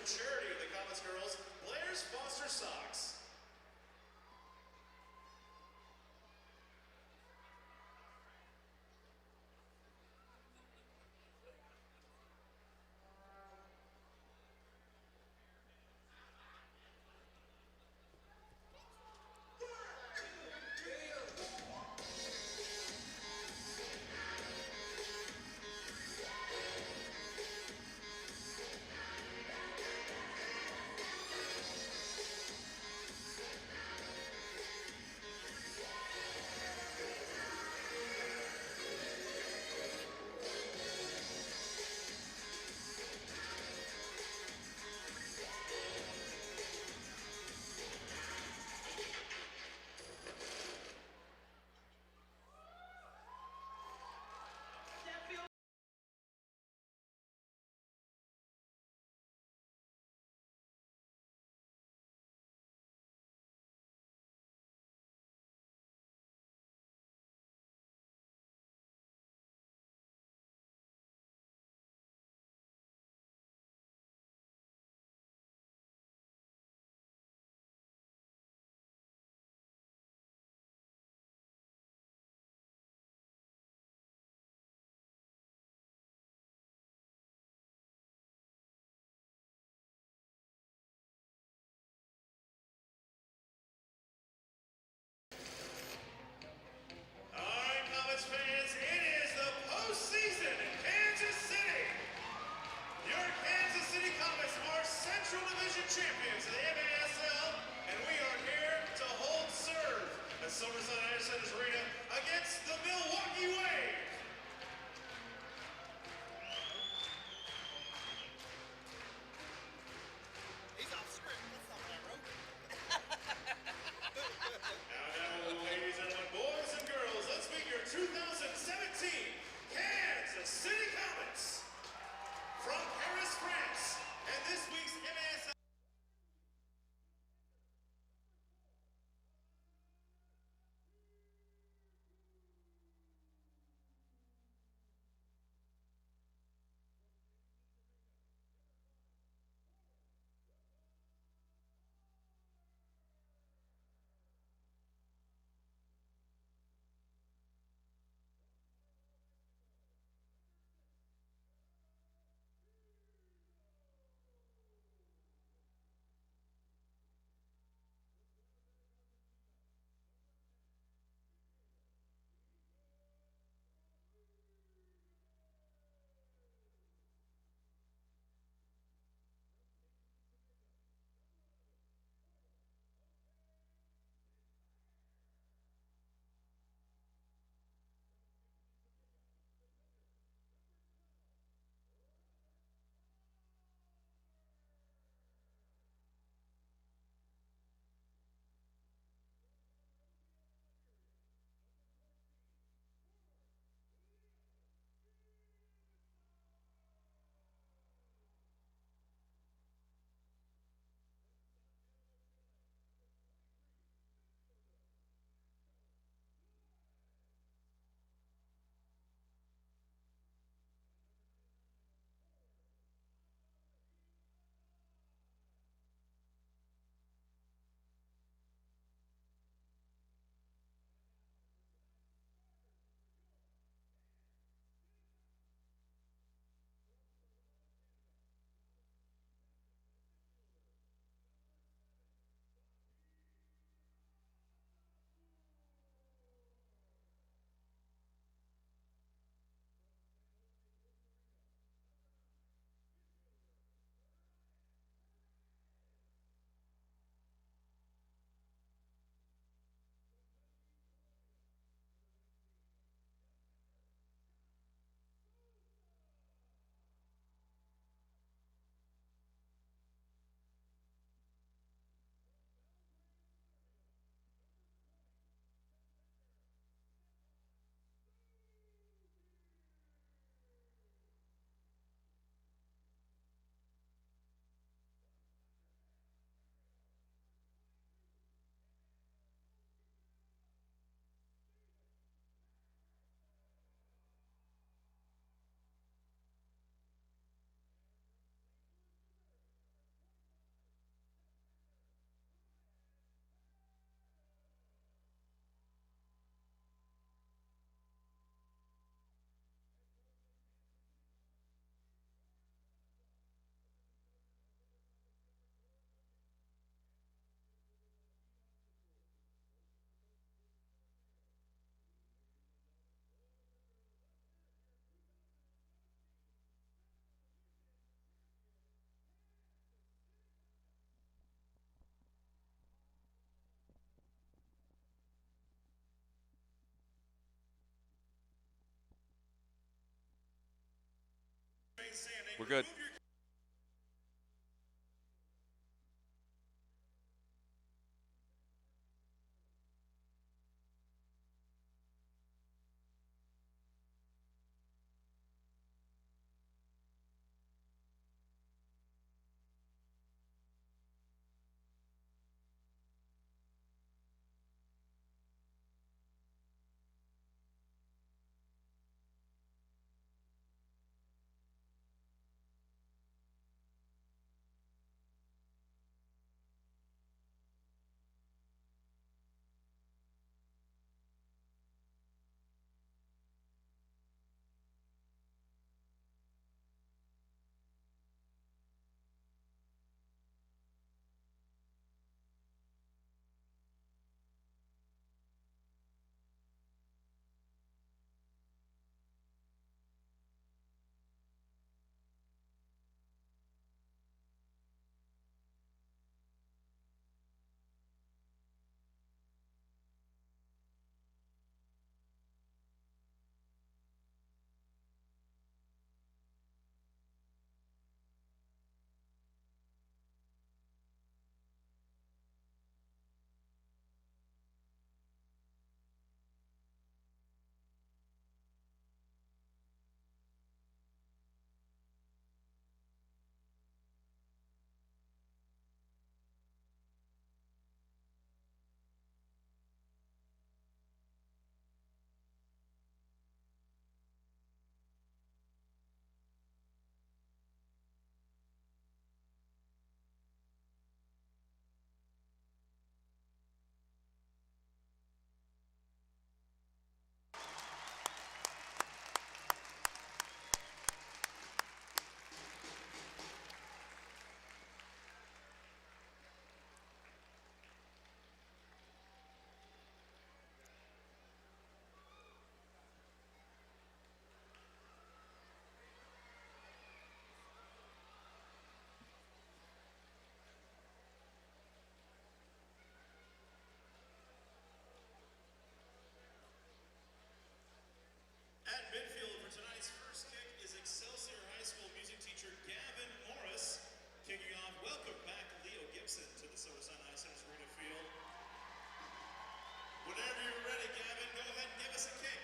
charity of the Comets girls, Blair's Foster Socks. Fans, it is the postseason in Kansas City. Your Kansas City Comets are Central Division champions of the MASL, and we are here to hold serve at SummerSlam Anderson's Arena against the Milwaukee Wave. He's off script. That's not what I wrote. Now, ladies and gentlemen, boys and girls, let's meet your 2017 Kansas City Comets from Paris, France, and this week's MASL. grandstanding. We're good. Remove your At midfield for tonight's first kick is Excelsior High School music teacher Gavin Morris. Kicking off, welcome back Leo Gibson to the Silverstein High Center's arena field. Whenever you're ready, Gavin, go ahead and give us a kick.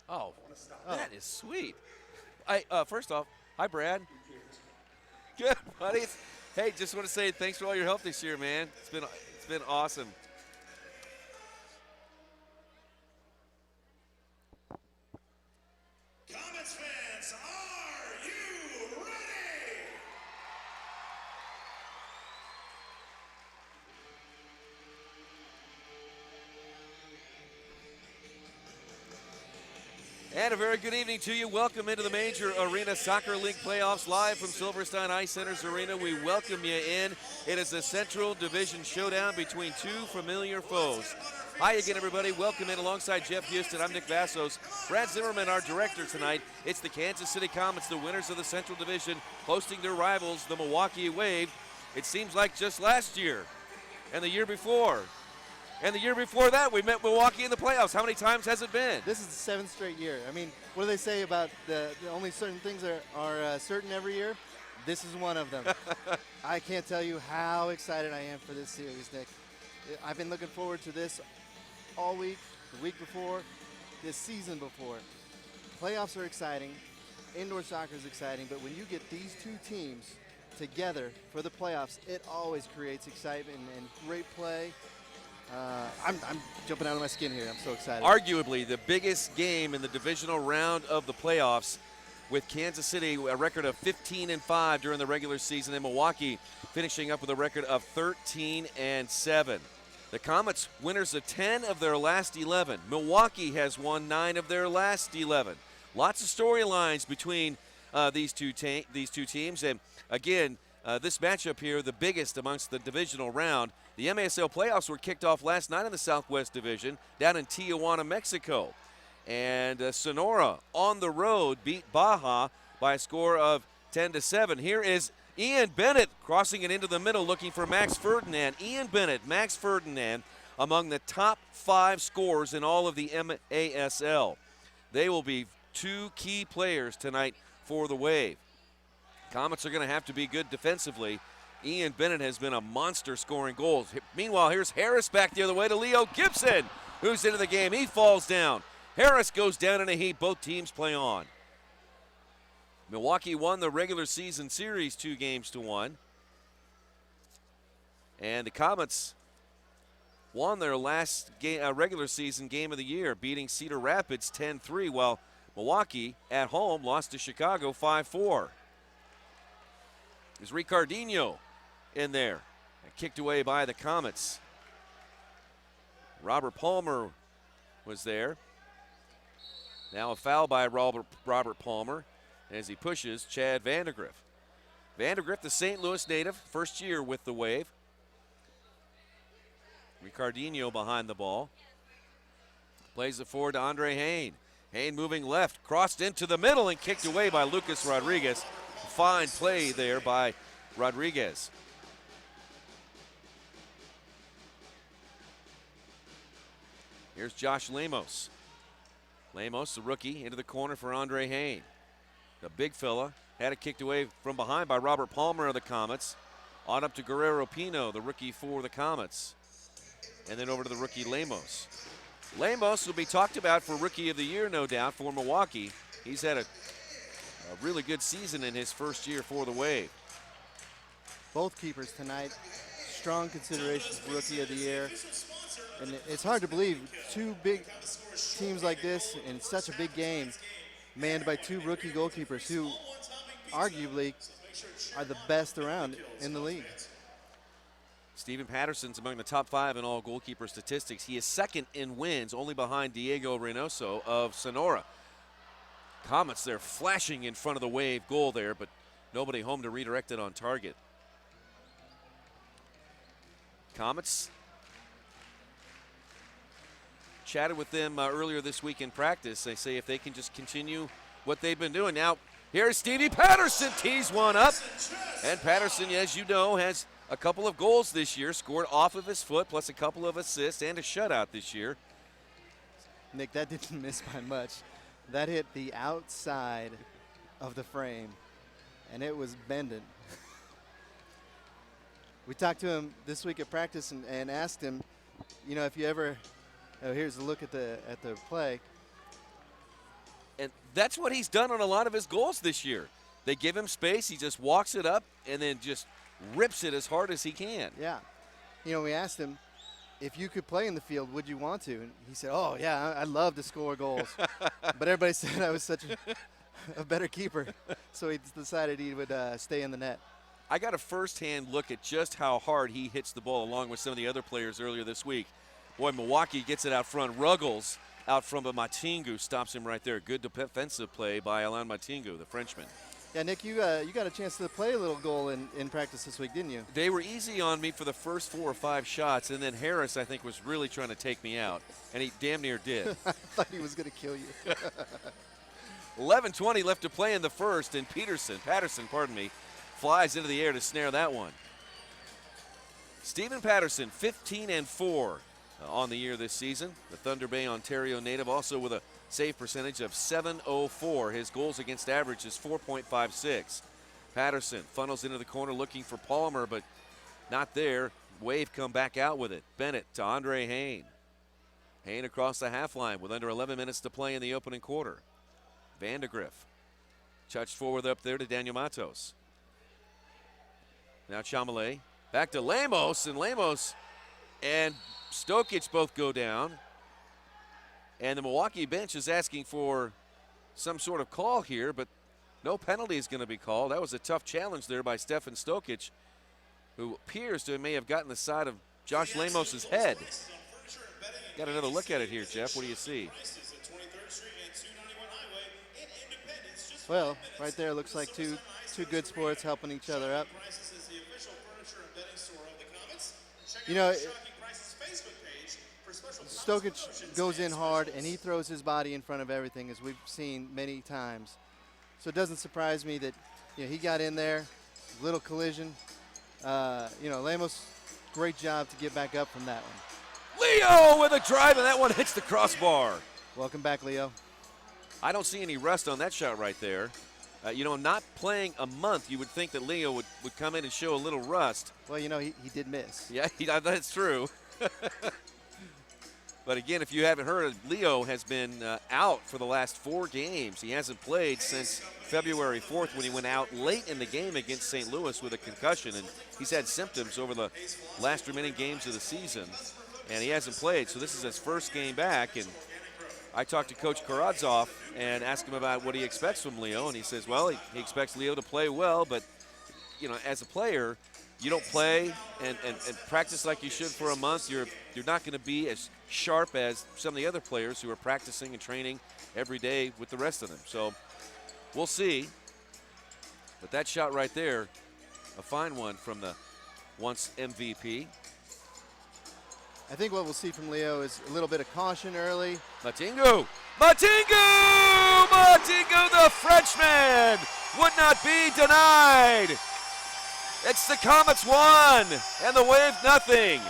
Oh, that is sweet. First off, hi, Brad. Good, buddy. Hey, just want to say thanks for all your help this year, man. It's been awesome. Comets fans, are you ready? And a very good evening to you. Welcome into the Major Arena Soccer League playoffs live from Silverstein Ice Center's arena. We welcome you in. It is a Central Division showdown between two familiar foes. Hi again, everybody. Welcome in alongside Jeff Houston. I'm Nick Vassos. Brad Zimmerman, our director tonight. It's the Kansas City Comets, the winners of the Central Division, hosting their rivals, the Milwaukee Wave. It seems like just last year and the year before. And the year before that, we met Milwaukee in the playoffs. How many times has it been? This is the 7th straight year. I mean, what do they say about the only certain things are certain every year? This is one of them. I can't tell you how excited I am for this series, Nick. I've been looking forward to this all week, the week before, this season before. Playoffs are exciting. Indoor soccer is exciting. But when you get these two teams together for the playoffs, it always creates excitement and great play. I'm jumping out of my skin here. I'm so excited. Arguably the biggest game in the divisional round of the playoffs. with Kansas City a record of 15-5 during the regular season, and Milwaukee finishing up with a record of 13-7. The Comets winners of 10 of their last 11. Milwaukee has won 9 of their last 11. Lots of storylines between these two teams, and again, this matchup here, the biggest amongst the divisional round. The MASL playoffs were kicked off last night in the Southwest Division down in Tijuana, Mexico. And Sonora on the road beat Baja by a score of 10-7. Here is Ian Bennett crossing it into the middle looking for Max Ferdinand. Ian Bennett, Max Ferdinand, among the top 5 scorers in all of the MASL. They will be 2 key players tonight for the Wave. Comets are going to have to be good defensively. Ian Bennett has been a monster scoring goals. Meanwhile, here's Harris back the other way to Leo Gibson, who's into the game. He falls down. Harris goes down in a heap. Both teams play on. Milwaukee won the regular season series 2-1. And the Comets won their last regular season game of the year, beating Cedar Rapids 10-3, while Milwaukee at home lost to Chicago 5-4. There's Ricardinho in there, kicked away by the Comets. Robert Palmer was there. Now a foul by Robert Palmer as he pushes Chad Vandergriff. Vandergriff, the St. Louis native, first year with the Wave. Ricardinho behind the ball. Plays it forward to Andre Hain. Hain moving left, crossed into the middle and kicked away by Lucas Rodriguez. Fine play there by Rodriguez. Here's Josh Lemos. Lemos, the rookie, into the corner for Andre Hain. The big fella had it kicked away from behind by Robert Palmer of the Comets. On up to Guerrero Pino, the rookie for the Comets. And then over to the rookie Lemos. Lemos will be talked about for Rookie of the Year, no doubt, for Milwaukee. He's had a really good season in his first year for the Wave. Both keepers tonight, strong considerations for Rookie of the Year. And it's hard to believe 2 big teams like this in such a big game, manned by 2 rookie goalkeepers who arguably are the best around in the league. Stephen Patterson's among the top 5 in all goalkeeper statistics. He is second in wins, only behind Diego Reynoso of Sonora. Comets, they're flashing in front of the Wave goal there, but nobody home to redirect it on target. Comets chatted with them earlier this week in practice. They say if they can just continue what they've been doing. Now, here's Stevie Patterson, tees one up. And Patterson, as you know, has a couple of goals this year, scored off of his foot, plus a couple of assists and a shutout this year. Nick, that didn't miss by much. That hit the outside of the frame, and it was bending. We talked to him this week at practice and asked him, you know, if you ever, here's a look at the play. And that's what he's done on a lot of his goals this year. They give him space, he just walks it up and then just rips it as hard as he can. Yeah. You know, we asked him, if you could play in the field, would you want to? And he said, oh, yeah, I'd love to score goals. But everybody said I was such a better keeper. So he decided he would stay in the net. I got a first-hand look at just how hard he hits the ball along with some of the other players earlier this week. Boy, Milwaukee gets it out front. Ruggles out front, but Matingu stops him right there. Good defensive play by Alain Matingu, the Frenchman. Yeah, Nick, you got a chance to play a little goal in practice this week, didn't you? They were easy on me for the first 4 or 5 shots, and then Harris, I think, was really trying to take me out, and he damn near did. I thought he was going to kill you. 11:20 left to play in the first, and Patterson, flies into the air to snare that one. Stephen Patterson, 15-4 on the year this season. The Thunder Bay, Ontario native, also with a save percentage of .704. His goals against average is 4.56. Patterson funnels into the corner looking for Palmer, but not there. Wave come back out with it. Bennett to Andre Hain. Hain across the half line with under 11 minutes to play in the opening quarter. Vandergriff touched forward up there to Daniel Matos. Now Chamelet back to Lemos, and Lemos and Stokic both go down. And the Milwaukee bench is asking for some sort of call here, but No penalty is going to be called. That was a tough challenge there by Stefan Stokic, who appears to may have gotten the side of Josh Lamos' head. Got another look at it here, Jeff. What do you see? Well, right there looks like two good sports helping each other up. You know, Stokic goes in hard and he throws his body in front of everything, as we've seen many times. So it doesn't surprise me that he got in there, little collision. Lamos, great job to get back up from that one. Leo with a drive, and that one hits the crossbar. Welcome back, Leo. I don't see any rust on that shot right there. Not playing a month, you would think that Leo would come in and show a little rust. Well, he did miss. Yeah, that's true. But again, if you haven't heard, Leo has been out for the last 4 games. He hasn't played since February 4th when he went out late in the game against St. Louis with a concussion. And he's had symptoms over the last remaining games of the season. And he hasn't played, so this is his first game back. And I talked to Coach Karadzoff and asked him about what he expects from Leo. And he says, well, he expects Leo to play well. But, as a player, you don't play and practice like you should for a month, you're not going to be as sharp as some of the other players who are practicing and training every day with the rest of them. So we'll see. But that shot right there, a fine one from the once MVP. I think what we'll see from Leo is a little bit of caution early. Matingu, the Frenchman, would not be denied. It's the Comets 1 and the Wave nothing.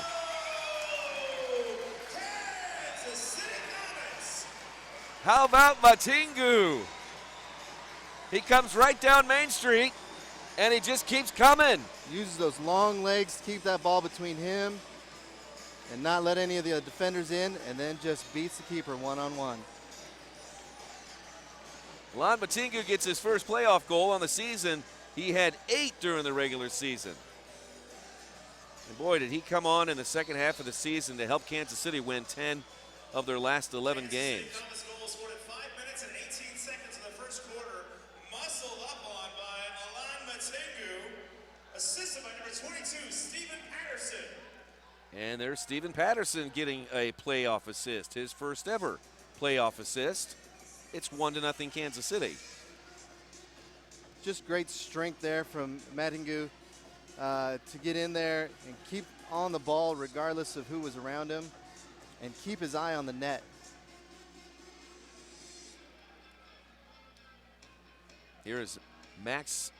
How about Matingu? He comes right down Main Street, and he just keeps coming. Uses those long legs to keep that ball between him and not let any of the defenders in, and then just beats the keeper one-on-one. Lon Matingu gets his first playoff goal on the season. He had 8 during the regular season. And boy, did he come on in the second half of the season to help Kansas City win 10 of their last 11 games. And there's Stephen Patterson getting a playoff assist, his first ever playoff assist. It's 1-0 Kansas City. Just great strength there from Matingu to get in there and keep on the ball regardless of who was around him and keep his eye on the net. Here is Max.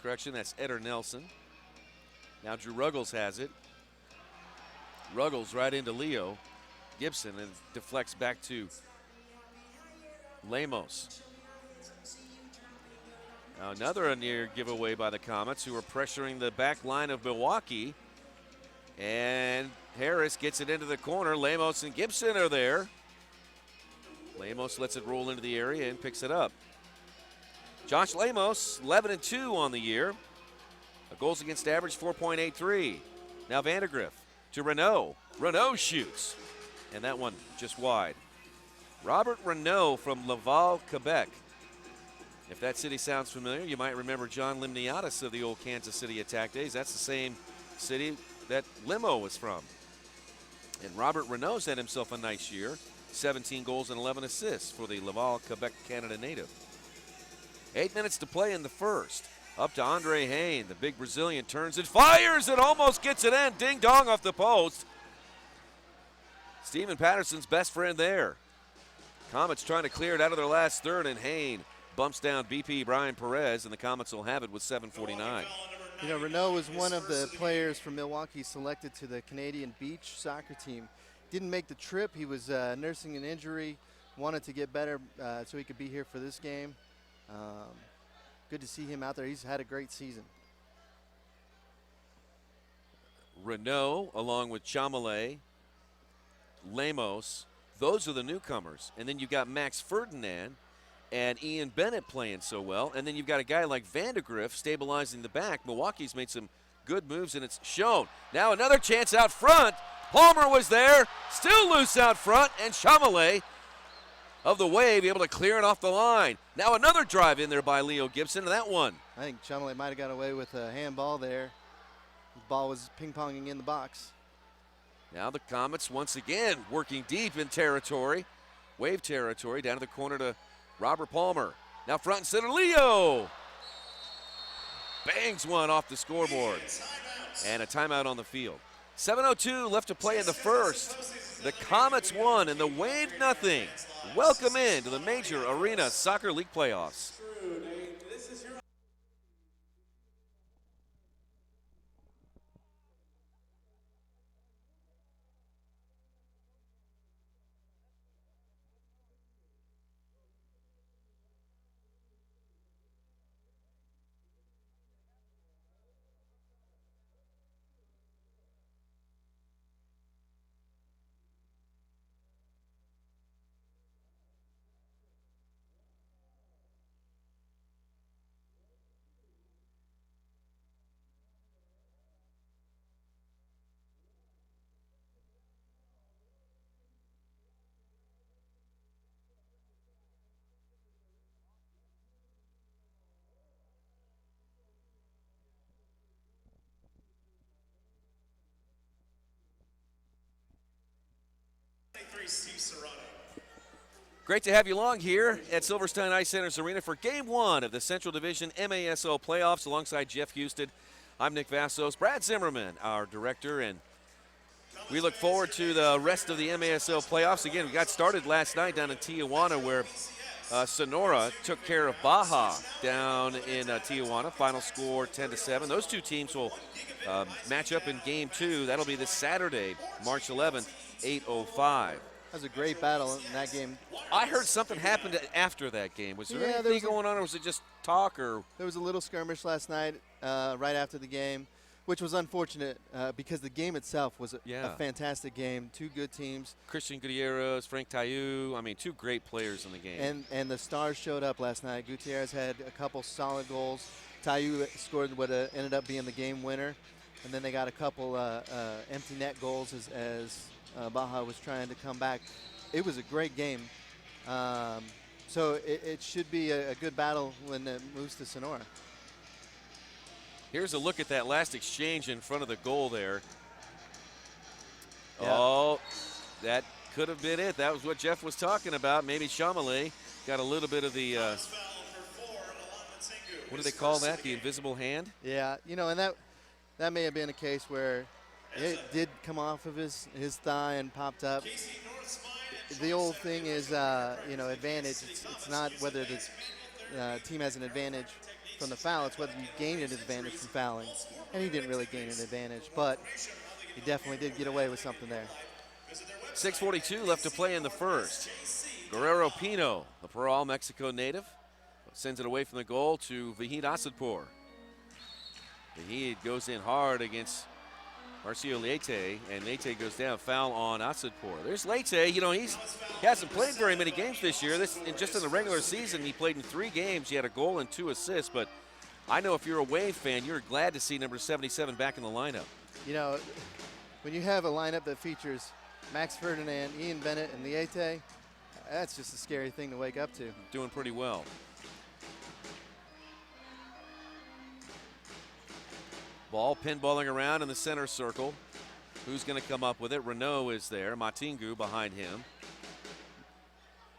Correction, that's Eder Nelson. Now Drew Ruggles has it. Ruggles right into Leo Gibson and deflects back to Lamos. Now another near giveaway by the Comets, who are pressuring the back line of Milwaukee. And Harris gets it into the corner. Lamos and Gibson are there. Lamos lets it roll into the area and picks it up. Josh Lamos, 11-2 on the year. A goals against average, 4.83. Now Vandergriff to Renault. Renault shoots. And that one just wide. Robert Renault from Laval, Quebec. If that city sounds familiar, you might remember John Limniadis of the old Kansas City Attack days. That's the same city that Limo was from. And Robert Renault's had himself a nice year. 17 goals and 11 assists for the Laval, Quebec, Canada native. 8 minutes to play in the first. Up to Andre Hain. The big Brazilian turns and fires and almost gets it in. Ding dong off the post. Stephen Patterson's best friend there. Comets trying to clear it out of their last third, and Hain bumps down BP Brian Perez, and the Comets will have it with 7:49. Renault was one of the players from Milwaukee selected to the Canadian beach soccer team. Didn't make the trip. He was nursing an injury, wanted to get better so he could be here for this game. Good to see him out there. He's had a great season. Renault, along with Chamelet, Lamos, those are the newcomers. And then you've got Max Ferdinand and Ian Bennett playing so well. And then you've got a guy like Vandergriff stabilizing the back. Milwaukee's made some good moves, and it's shown. Now another chance out front. Palmer was there, still loose out front, and Chamelet of the wave, able to clear it off the line. Now another drive in there by Leo Gibson, and that one. I think Chumley might have got away with a handball there. The ball was ping-ponging in the box. Now the Comets once again working deep in territory, wave territory, down to the corner to Robert Palmer. Now front and center, Leo. Bangs one off the scoreboard. And a timeout on the field. 7:02 left to play in the first. The Comets won and the Wave nothing. Welcome in to the Major Arena Soccer League playoffs. Great to have you along here at Silverstein Ice Center's Arena for Game 1 of the Central Division MASO playoffs alongside Jeff Houston. I'm Nick Vassos, Brad Zimmerman, our director, and we look forward to the rest of the MASO playoffs. Again, we got started last night down in Tijuana where Sonora took care of Baja down in Tijuana. Final score 10-7. Those two teams will match up in Game 2. That'll be this Saturday, March 11th, 8:05. That was a great battle in that game. I heard something happened after that game. Was there anything going on, or was it just talk? Or there was a little skirmish last night right after the game, which was unfortunate because the game itself was a fantastic game. Two good teams. Christian Gutierrez, Frank Tayu. I mean, two great players in the game. And the stars showed up last night. Gutierrez had a couple solid goals. Tayu scored what ended up being the game winner. And then they got a couple empty net goals as Baja was trying to come back. It was a great game. So it should be a good battle when it moves to Sonora. Here's a look at that last exchange in front of the goal there. Yeah. Oh, that could have been it. That was what Jeff was talking about. Maybe Chamelet got a little bit of the, what do they call that, the invisible hand? Yeah, you know, and that may have been a case where it did come off of his thigh and popped up. The old thing is, you know, advantage. It's not whether the team has an advantage from the foul. It's whether you gain an advantage from fouling. And he didn't really gain an advantage, but he definitely did get away with something there. 6:42 left to play in the first. Guerrero Pino, the Parral, Mexico native, sends it away from the goal to Vahid Asadpour. Vahid goes in hard against Marcio Leite, and Leite goes down. Foul on Asadpour. There's Leite. You know, he hasn't played very many games this year. Just in the regular season, he played in 3 games. He had a goal and 2 assists. But I know if you're a Wave fan, you're glad to see number 77 back in the lineup. You know, when you have a lineup that features Max Ferdinand, Ian Bennett, and Leite, that's just a scary thing to wake up to. Doing pretty well. Ball pinballing around in the center circle. Who's going to come up with it? Renault is there. Matingu behind him.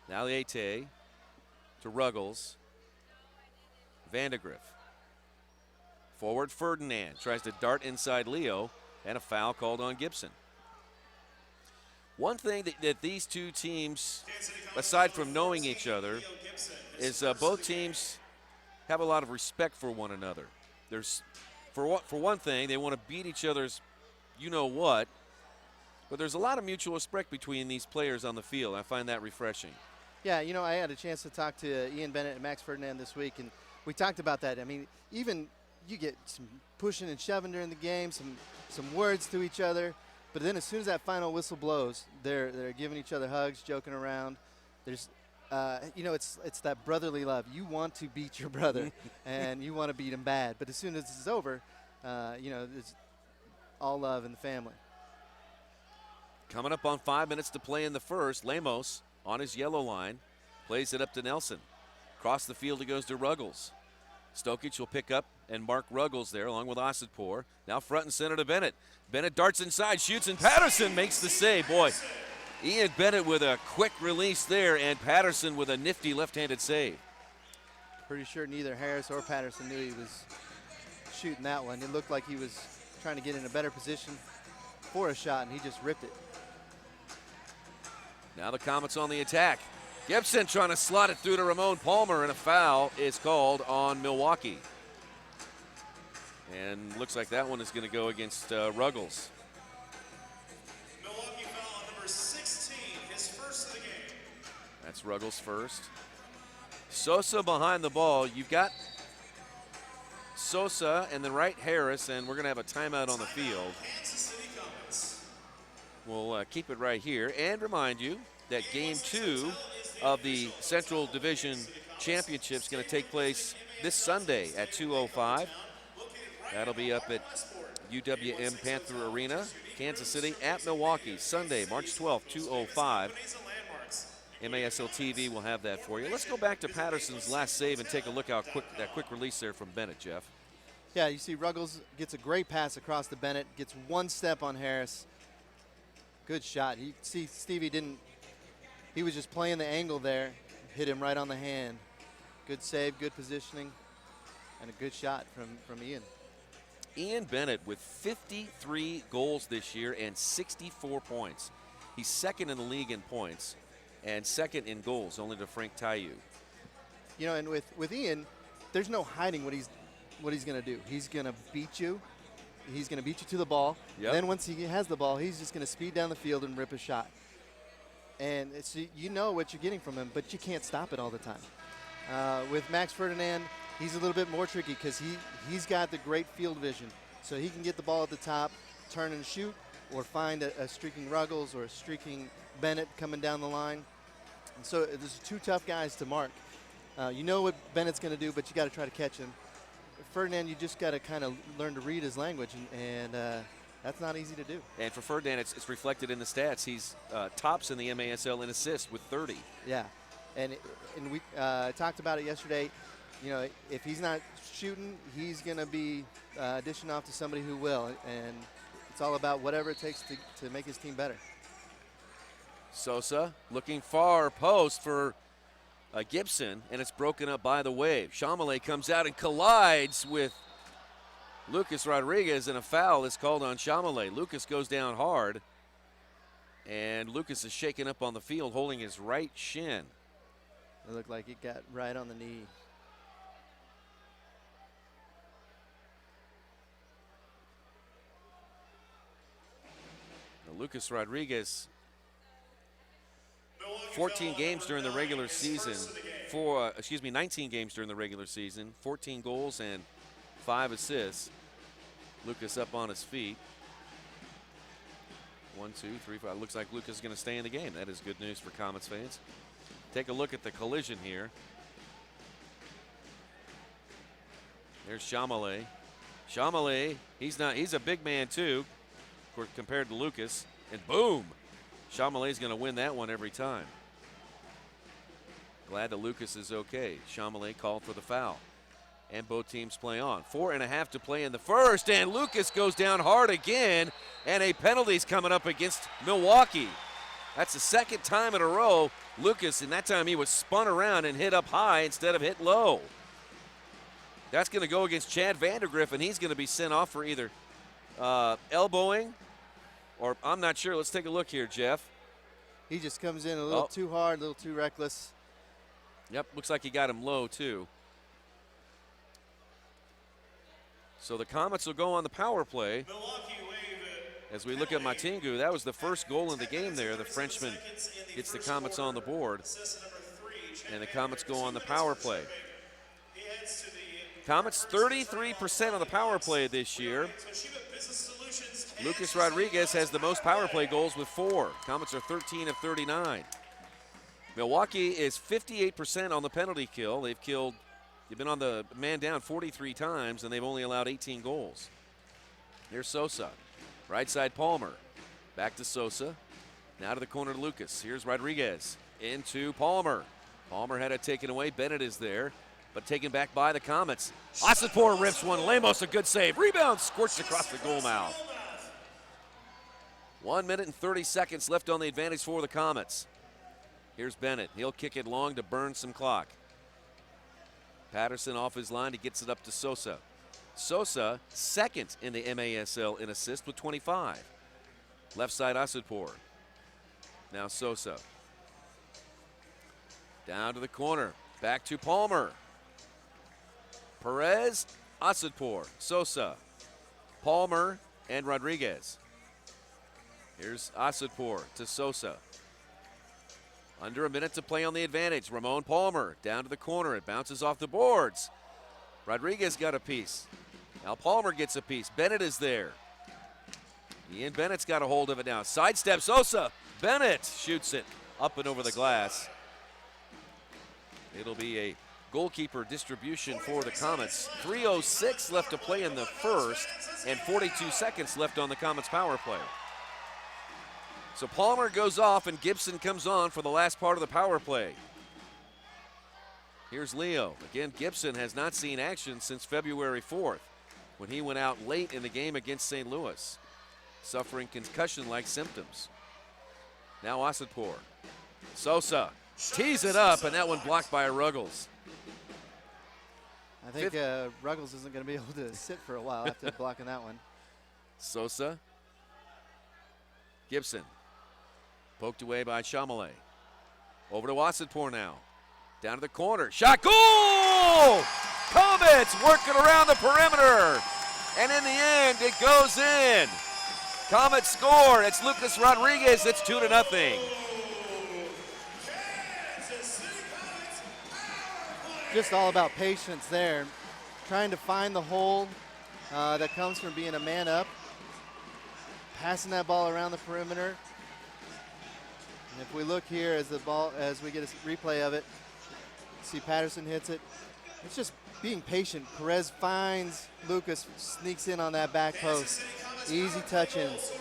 Now Leite to Ruggles. Vandegrift. Forward Ferdinand tries to dart inside Leo, and a foul called on Gibson. One thing that these two teams, aside from knowing each other, is both teams have a lot of respect for one another. For one thing, they want to beat each other's you-know-what, but there's a lot of mutual respect between these players on the field. I find that refreshing. Yeah, you know, I had a chance to talk to Ian Bennett and Max Ferdinand this week, and we talked about that. I mean, even you get some pushing and shoving during the game, some words to each other, but then as soon as that final whistle blows, they're giving each other hugs, joking around. There's you know, it's that brotherly love. You want to beat your brother, and you want to beat him bad. But as soon as it's over, you know, it's all love in the family. Coming up on 5 minutes to play in the first, Lemos on his yellow line. Plays it up to Nelson. Across the field it goes to Ruggles. Stokic will pick up and mark Ruggles there along with Osadpour. Now front and center to Bennett. Bennett darts inside, shoots, and Patterson makes the save. Boy, Ian Bennett with a quick release there, and Patterson with a nifty left-handed save. Pretty sure neither Harris or Patterson knew he was shooting that one. It looked like he was trying to get in a better position for a shot, and he just ripped it. Now the Comets on the attack. Gibson trying to slot it through to Ramon Palmer, and a foul is called on Milwaukee. And looks like that one is going to go against Ruggles. Milwaukee foul on number 16, his first of the game. That's Ruggles first. Sosa behind the ball. You've got Sosa and then right Harris, and we're going to have a timeout on the field. Kansas City Comets. We'll keep it right here and remind you that Game 2 of the Central Division Championship is going to take place this Sunday at 2:05. That'll be up at UWM Panther Arena, Kansas City at Milwaukee, Sunday, March 12th, 2:05. MASL TV will have that for you. Let's go back to Patterson's last save and take a look how that quick release there from Bennett, Jeff. Yeah, you see Ruggles gets a great pass across to Bennett, gets one step on Harris. Good shot. You see Stevie he was just playing the angle there, hit him right on the hand. Good save, good positioning, and a good shot from Ian. Ian Bennett with 53 goals this year and 64 points. He's second in the league in points and second in goals, only to Frank Tayu. You know, and with Ian, there's no hiding what he's going to do. He's going to beat you. He's going to beat you to the ball. Yep. Then once he has the ball, he's just going to speed down the field and rip a shot. And you know what you're getting from him, but you can't stop it all the time. With Max Ferdinand, he's a little bit more tricky because he's got the great field vision. So he can get the ball at the top, turn and shoot, or find a streaking Ruggles or a streaking Bennett coming down the line. And so there's two tough guys to mark. You know what Bennett's going to do, but you got to try to catch him. Ferdinand, you just got to kind of learn to read his language, and that's not easy to do. And for Ferdinand, it's reflected in the stats. He's tops in the MASL in assists with 30. Yeah, and we talked about it yesterday. You know, if he's not shooting, he's going to be dishing off to somebody who will, and it's all about whatever it takes to make his team better. Sosa looking far post for Gibson, and it's broken up by the wave. Chamelet comes out and collides with Lucas Rodriguez, and a foul is called on Chamelet. Lucas goes down hard, and Lucas is shaken up on the field holding his right shin. It looked like it got right on the knee. Now, Lucas Rodriguez, 14 games during the regular season, 19 games during the regular season, 14 goals and 5 assists. Lucas up on his feet. 1, 2, 3, 4. Looks like Lucas is going to stay in the game. That is good news for Comets fans. Take a look at the collision here. There's Chamelet. Chamelet, he's a big man too, compared to Lucas. And boom! Chamelet's going to win that one every time. Glad that Lucas is okay. Chamelet called for the foul. And both teams play on. 4.5 to play in the first, and Lucas goes down hard again, and a penalty's coming up against Milwaukee. That's the second time in a row Lucas, and that time he was spun around and hit up high instead of hit low. That's going to go against Chad Vandergriff, and he's going to be sent off for either elbowing or I'm not sure. Let's take a look here, Jeff. He just comes in a little too hard, a little too reckless. Yep, looks like he got him low too. So the Comets will go on the power play. As we look at Matingu, that was the first goal in the game there. The Frenchman gets the Comets on the board. And the Comets go on the power play. Comets 33% on the power play this year. Lucas Rodriguez has the most power play goals with 4. Comets are 13 of 39. Milwaukee is 58% on the penalty kill. They've been on the man down 43 times, and they've only allowed 18 goals. Here's Sosa. Right side Palmer. Back to Sosa. Now to the corner to Lucas. Here's Rodriguez. Into Palmer. Palmer had it taken away. Bennett is there, but taken back by the Comets. Asadpour rips one. Lemos, a good save. Rebound scorched across the goal mouth. 1 minute and 30 seconds left on the advantage for the Comets. Here's Bennett. He'll kick it long to burn some clock. Patterson off his line. He gets it up to Sosa. Sosa, second in the MASL in assist with 25. Left side, Asadpour. Now Sosa. Down to the corner. Back to Palmer. Perez, Asadpour, Sosa, Palmer, and Rodriguez. Here's Asadpour to Sosa. Under a minute to play on the advantage. Ramon Palmer down to the corner. It bounces off the boards. Rodriguez got a piece. Now Palmer gets a piece. Bennett is there. Ian Bennett's got a hold of it now. Sidestep Sosa. Bennett shoots it up and over the glass. It'll be a goalkeeper distribution for the Comets. 3:06 left to play in the first and 42 seconds left on the Comets power play. So Palmer goes off and Gibson comes on for the last part of the power play. Here's Leo. Again, Gibson has not seen action since February 4th when he went out late in the game against St. Louis, suffering concussion-like symptoms. Now Asadpour. Sosa tees it up, and that one blocked by Ruggles. I think Ruggles isn't going to be able to sit for a while after blocking that one. Sosa. Gibson. Poked away by Chamelet. Over to Asadpour now. Down to the corner. Shot. Goal! Comets working around the perimeter. And in the end, it goes in. Comets score. It's Lucas Rodriguez. It's 2-0. Just all about patience there. Trying to find the hole that comes from being a man up. Passing that ball around the perimeter. And if we look here as we get a replay of it, see Patterson hits it. It's just being patient. Perez finds Lucas, sneaks in on that back post. Easy touch-ins.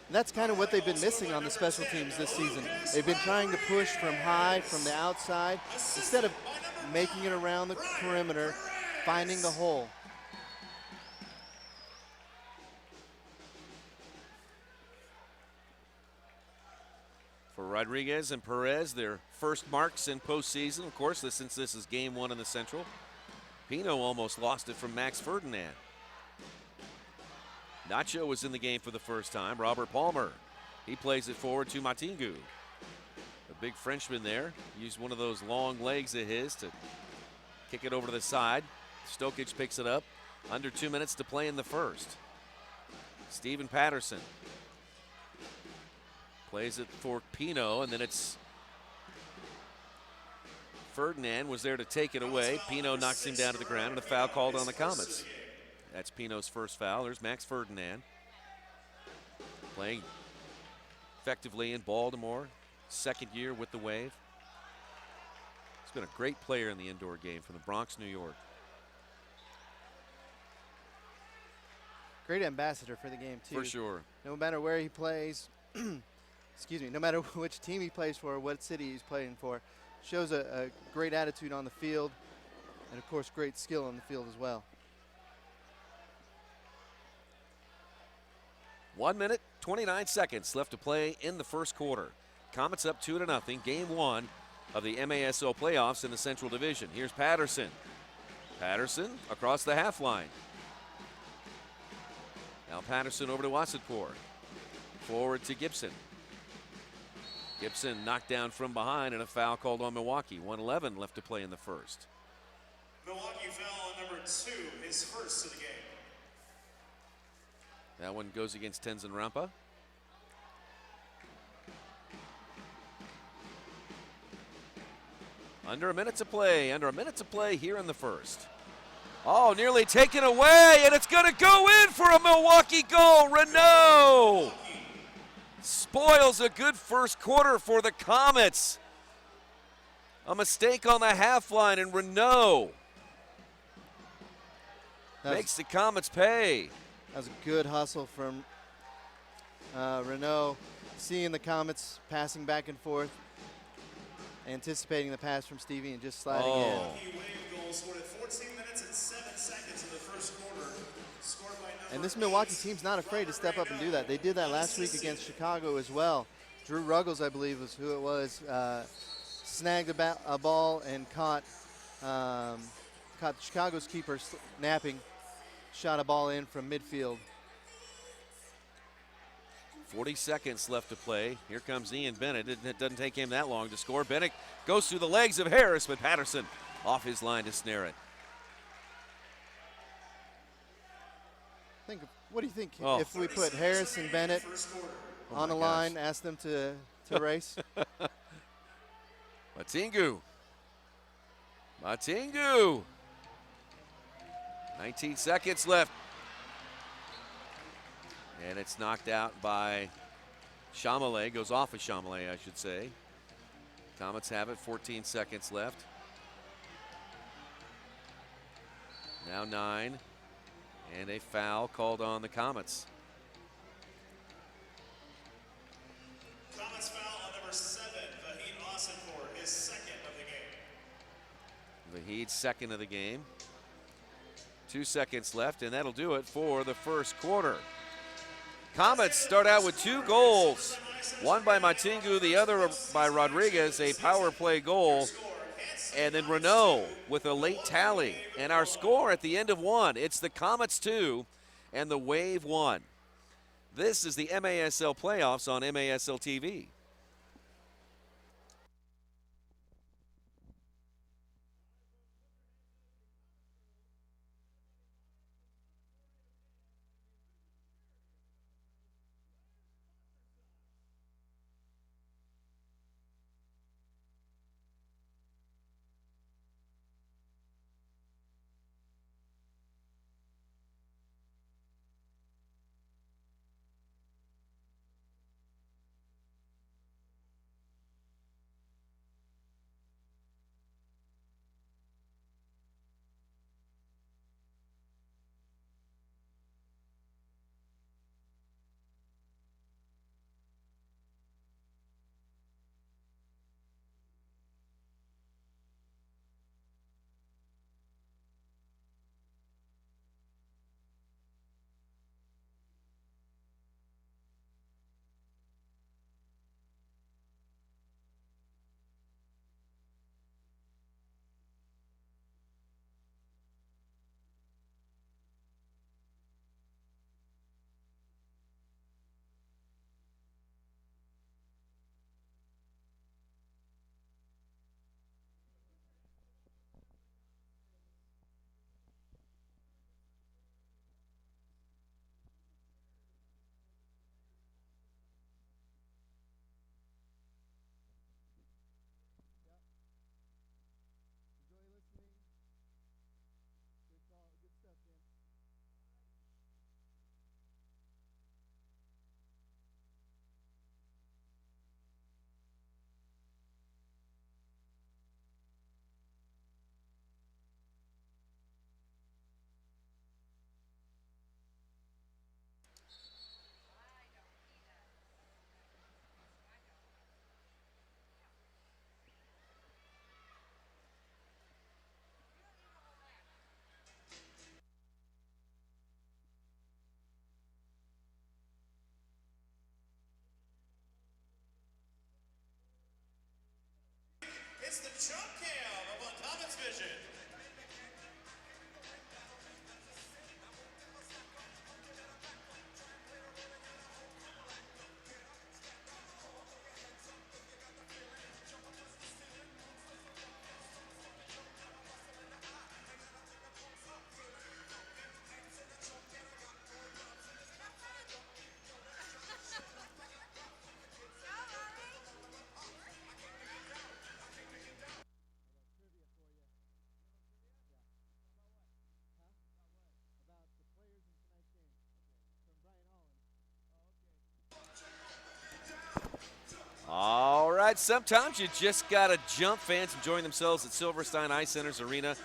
And that's kind of what they've been missing on the special teams this season. They've been trying to push from high, from the outside, instead of making it around the perimeter, finding the hole. For Rodriguez and Perez, their first marks in postseason, of course, since this is game one in the Central. Pino almost lost it from Max Ferdinand. Nacho was in the game for the first time. Robert Palmer, he plays it forward to Matingu. The big Frenchman there used one of those long legs of his to kick it over to the side. Stokic picks it up. Under 2 minutes to play in the first. Steven Patterson plays it for Pino, and then it's Ferdinand was there to take it away. Pino knocks him down to the ground, and a foul called on the Comets. That's Pino's first foul. There's Max Ferdinand playing effectively in Baltimore, second year with the Wave. He's been a great player in the indoor game from the Bronx, New York. Great ambassador for the game, too. For sure. No matter where he plays, excuse me, no matter which team he plays for, what city he's playing for, shows a great attitude on the field, and of course great skill on the field as well. 1 minute, 29 seconds left to play in the first quarter. Comets up 2-0, game one of the MASL playoffs in the Central Division. Here's Patterson. Patterson across the half line. Now Patterson over to Asadpour. Forward to Gibson. Gibson knocked down from behind and a foul called on Milwaukee. 1:11 left to play in the first. Milwaukee foul on number 2, his first of the game. That one goes against Tenzin Rampa. Under a minute to play here in the first. Oh, nearly taken away, and it's going to go in for a Milwaukee goal. Renault spoils a good first quarter for the Comets. A mistake on the half line, and Renault makes the Comets pay. That was a good hustle from Renault. seeing the Comets passing back and forth, anticipating the pass from Stevie and just sliding in. Milwaukee Wave goal scored at 14 minutes and 7 seconds in the first quarter. Scored by number And this Milwaukee team's not afraid to step up and do that. They did that last week against Chicago as well. Drew Ruggles, I believe, was who it was, snagged a ball and caught Chicago's keeper napping, shot a ball in from midfield. 40 seconds left to play. Here comes Ian Bennett. It doesn't take him that long to score. Bennett goes through the legs of Harris, but Patterson off his line to snare it. What do you think if we put Harris and Bennett on the line, ask them to race? Matingu. 19 seconds left. And it's knocked out by Chamelet. Goes off of Chamelet, I should say. Comets have it. 14 seconds left. Now 9. And a foul called on the Comets. Comets foul on number 7, Vahid Asenford, his second of the game. Vahid's second of the game. 2 seconds left, and that'll do it for the first quarter. Comets start out with 2 goals. One by Matingu, the other by Rodriguez, a power play goal. And then Renault with a late tally. And our score at the end of 1, it's the Comets 2 and the Wave 1. This is the MASL playoffs on MASL TV. It's the jump cam up on Comets Vision. All right, sometimes you just got to jump. Fans enjoying themselves at Silverstein Ice Center's Arena.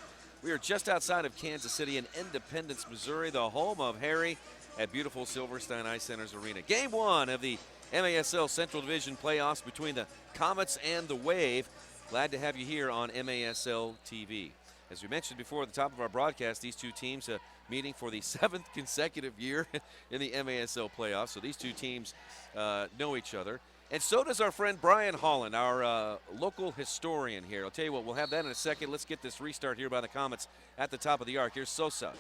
We are just outside of Kansas City in Independence, Missouri, the home of Harry at beautiful Silverstein Ice Center's arena. Game 1 of the MASL Central Division playoffs between the Comets and the Wave. Glad to have you here on MASL TV. As we mentioned before at the top of our broadcast, these two teams meeting for the 7th consecutive year in the MASL playoffs. So these two teams know each other. And so does our friend Brian Holland, our local historian here. I'll tell you what, we'll have that in a second. Let's get this restart here by the Comets at the top of the arc. Here's Sosa.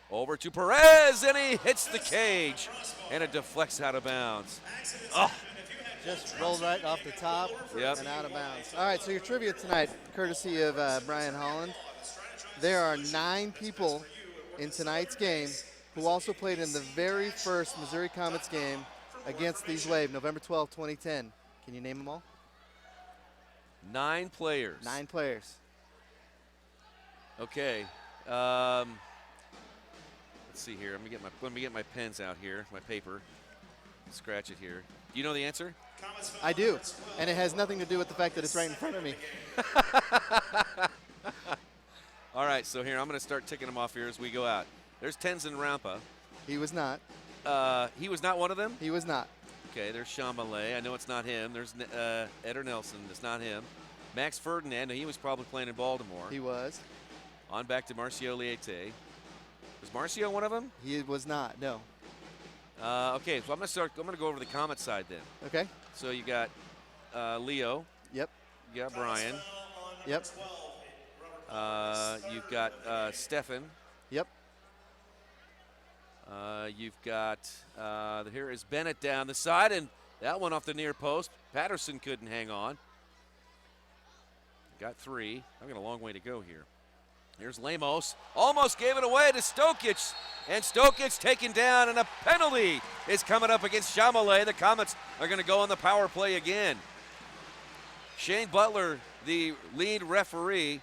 Over to Perez, and he hits the cage, and it deflects out of bounds. Oh. Just rolled right off the top Yep. and out of bounds. All right, so your trivia tonight, courtesy of Brian Holland. There are 9 people in tonight's game who also played in the very first Missouri Comets game against these Wave, November 12, 2010. Can you name them all? 9 players. 9 players. Okay. Let's see here. Let me get my pens out here, my paper. Scratch it here. Do you know the answer? I do, and it has nothing to do with the fact that it's right in front of me. All right, so here, I'm going to start ticking them off here as we go out. There's Tenzin Rampa. He was not. He was not one of them? He was not. Okay, there's Chamalé. I know it's not him. There's Eder Nelson. It's not him. Max Ferdinand. He was probably playing in Baltimore. He was. On back to Marcio Liete. Was Marcio one of them? He was not, no. Okay, so I'm going to go over the Comet side then. Okay. So you got Leo. Yep. You got Brian. Yep. You've got Stefan. Yep. You've got, here is Bennett down the side, and that one off the near post. Patterson couldn't hang on. Got 3. I've got a long way to go here. Here's Lemos. Almost gave it away to Stokic, and Stokic taken down, and a penalty is coming up against Chamalé. The Comets are going to go on the power play again. Shane Butler, the lead referee.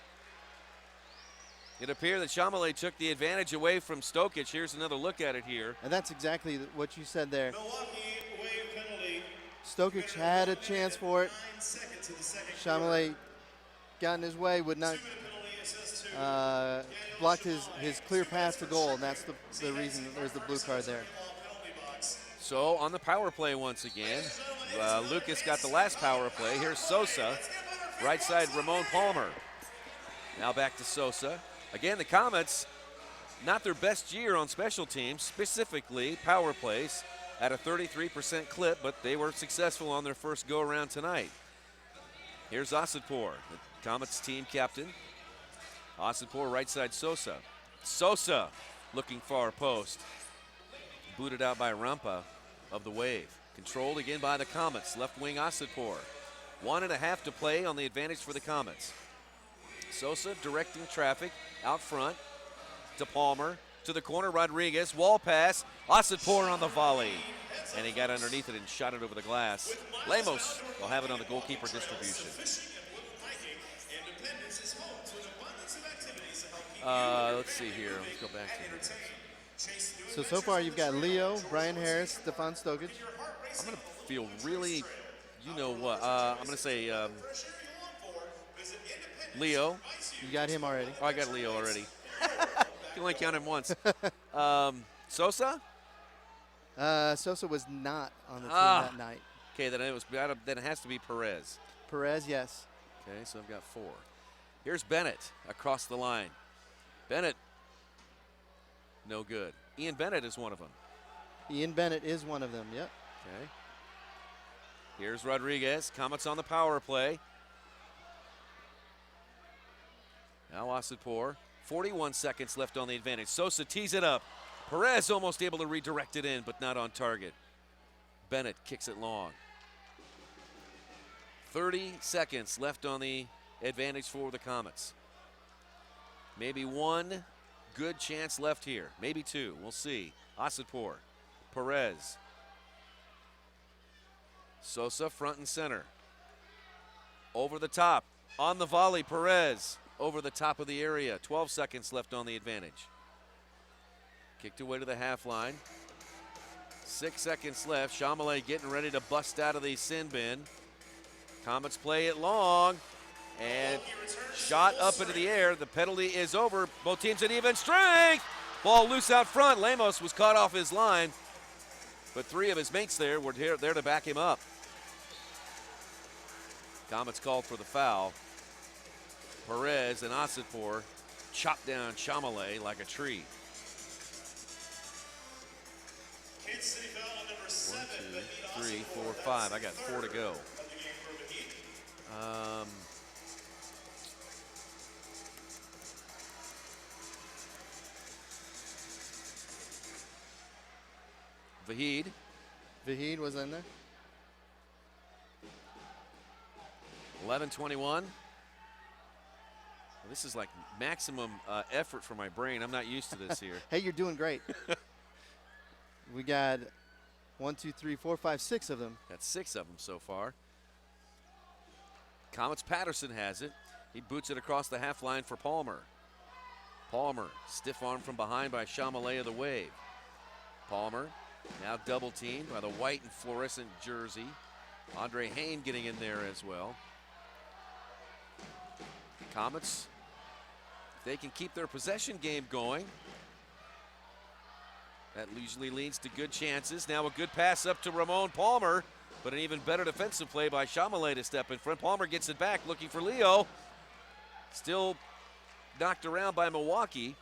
It appeared that Chamalé took the advantage away from Stokic. Here's another look at it here. And that's exactly what you said there. Milwaukee Wave penalty. Stokic had a chance for it. 9 seconds in the second Chamalé got in his way, would not blocked his clear path to goal, and that's the reason there's the blue card there. So on the power play once again, Lucas got the last power play. Here's Sosa, right side Ramon Palmer. Now back to Sosa. Again, the Comets, not their best year on special teams, specifically power plays at a 33% clip, but they were successful on their first go-around tonight. Here's Asadpour, the Comets team captain. Asadpour right side Sosa. Sosa looking far post. Booted out by Rampa of the Wave. Controlled again by the Comets. Left wing Asadpour. 1.5 to play on the advantage for the Comets. Sosa directing traffic out front to Palmer. To the corner, Rodriguez. Wall pass. Asadpour on the volley. And he got underneath it and shot it over the glass. Lemos will have it on the goalkeeper distribution. Let's see here. Let's go back to it. So far you've got Leo, Brian Harris, Stefan Stokic. I'm going to feel really, you know what, I'm going to say Leo. You got him already. Oh, I got Leo already. You can only count him once. Sosa? Sosa was not on the team that night. Okay, then it has to be Perez. Perez, yes. Okay, so I've got 4. Here's Bennett across the line. Bennett, no good. Ian Bennett is one of them. Ian Bennett is one of them, yep. Okay. Here's Rodriguez. Comets on the power play. Now Asadpour. 41 seconds left on the advantage. Sosa tees it up. Perez almost able to redirect it in, but not on target. Bennett kicks it long. 30 seconds left on the advantage for the Comets. Maybe one good chance left here. Maybe 2. We'll see. Asadpour. Perez. Sosa front and center. Over the top. On the volley, Perez. Over the top of the area. 12 seconds left on the advantage. Kicked away to the half line. 6 seconds left. Chamalé getting ready to bust out of the sin bin. Comets play it long. And shot up into the air. The penalty is over. Both teams at even strength. Ball loose out front. Lemos was caught off his line, but 3 of his mates there were there to back him up. Comets called for the foul. Perez and Osipor chopped down Chamalé like a tree. Kansas City foul on number 7. 1, 2, 3, 4, 5. I got 4 to go. Vahid was in there. 11:21. Well, this is like maximum effort for my brain. I'm not used to this here. Hey, you're doing great. We got 1, 2, 3, 4, 5, 6 of them. Got 6 of them so far. Comets Patterson has it. He boots it across the half line for Palmer. Palmer, stiff arm from behind by Chamalé of the Wave. Palmer now double teamed by the white and fluorescent jersey. Andre Hain getting in there as well. Comets, if they can keep their possession game going, that usually leads to good chances. Now a good pass up to Ramon Palmer, but an even better defensive play by Chamalé to step in front. Palmer gets it back, looking for Leo. Still knocked around by Milwaukee.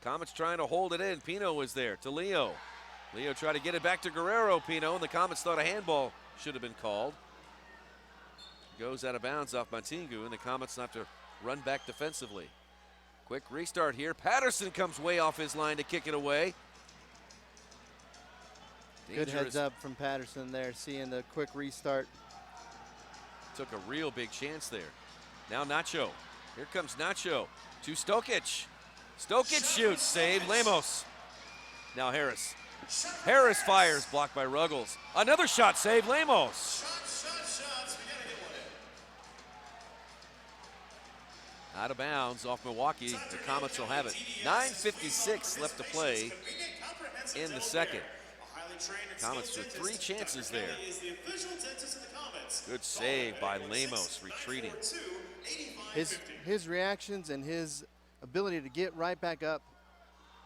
Comets trying to hold it in. Pino was there to Leo. Leo tried to get it back to Guerrero, Pino, and the Comets thought a handball should have been called. Goes out of bounds off Matingu, and the Comets have to run back defensively. Quick restart here. Patterson comes way off his line to kick it away. Good heads up from Patterson there, seeing the quick restart. Took a real big chance there. Now Nacho. Here comes Nacho to Stokic. Stokic shoots, save Lemos. Now Harris. Harris fires, blocked by Ruggles. Another shot, save Lemos. Shots. We gotta get one in. Out of bounds off Milwaukee. The Comets will have it. 9:56 left to play in the second. Comets with 3 chances there. Good save by Lemos, retreating. His reactions and his ability to get right back up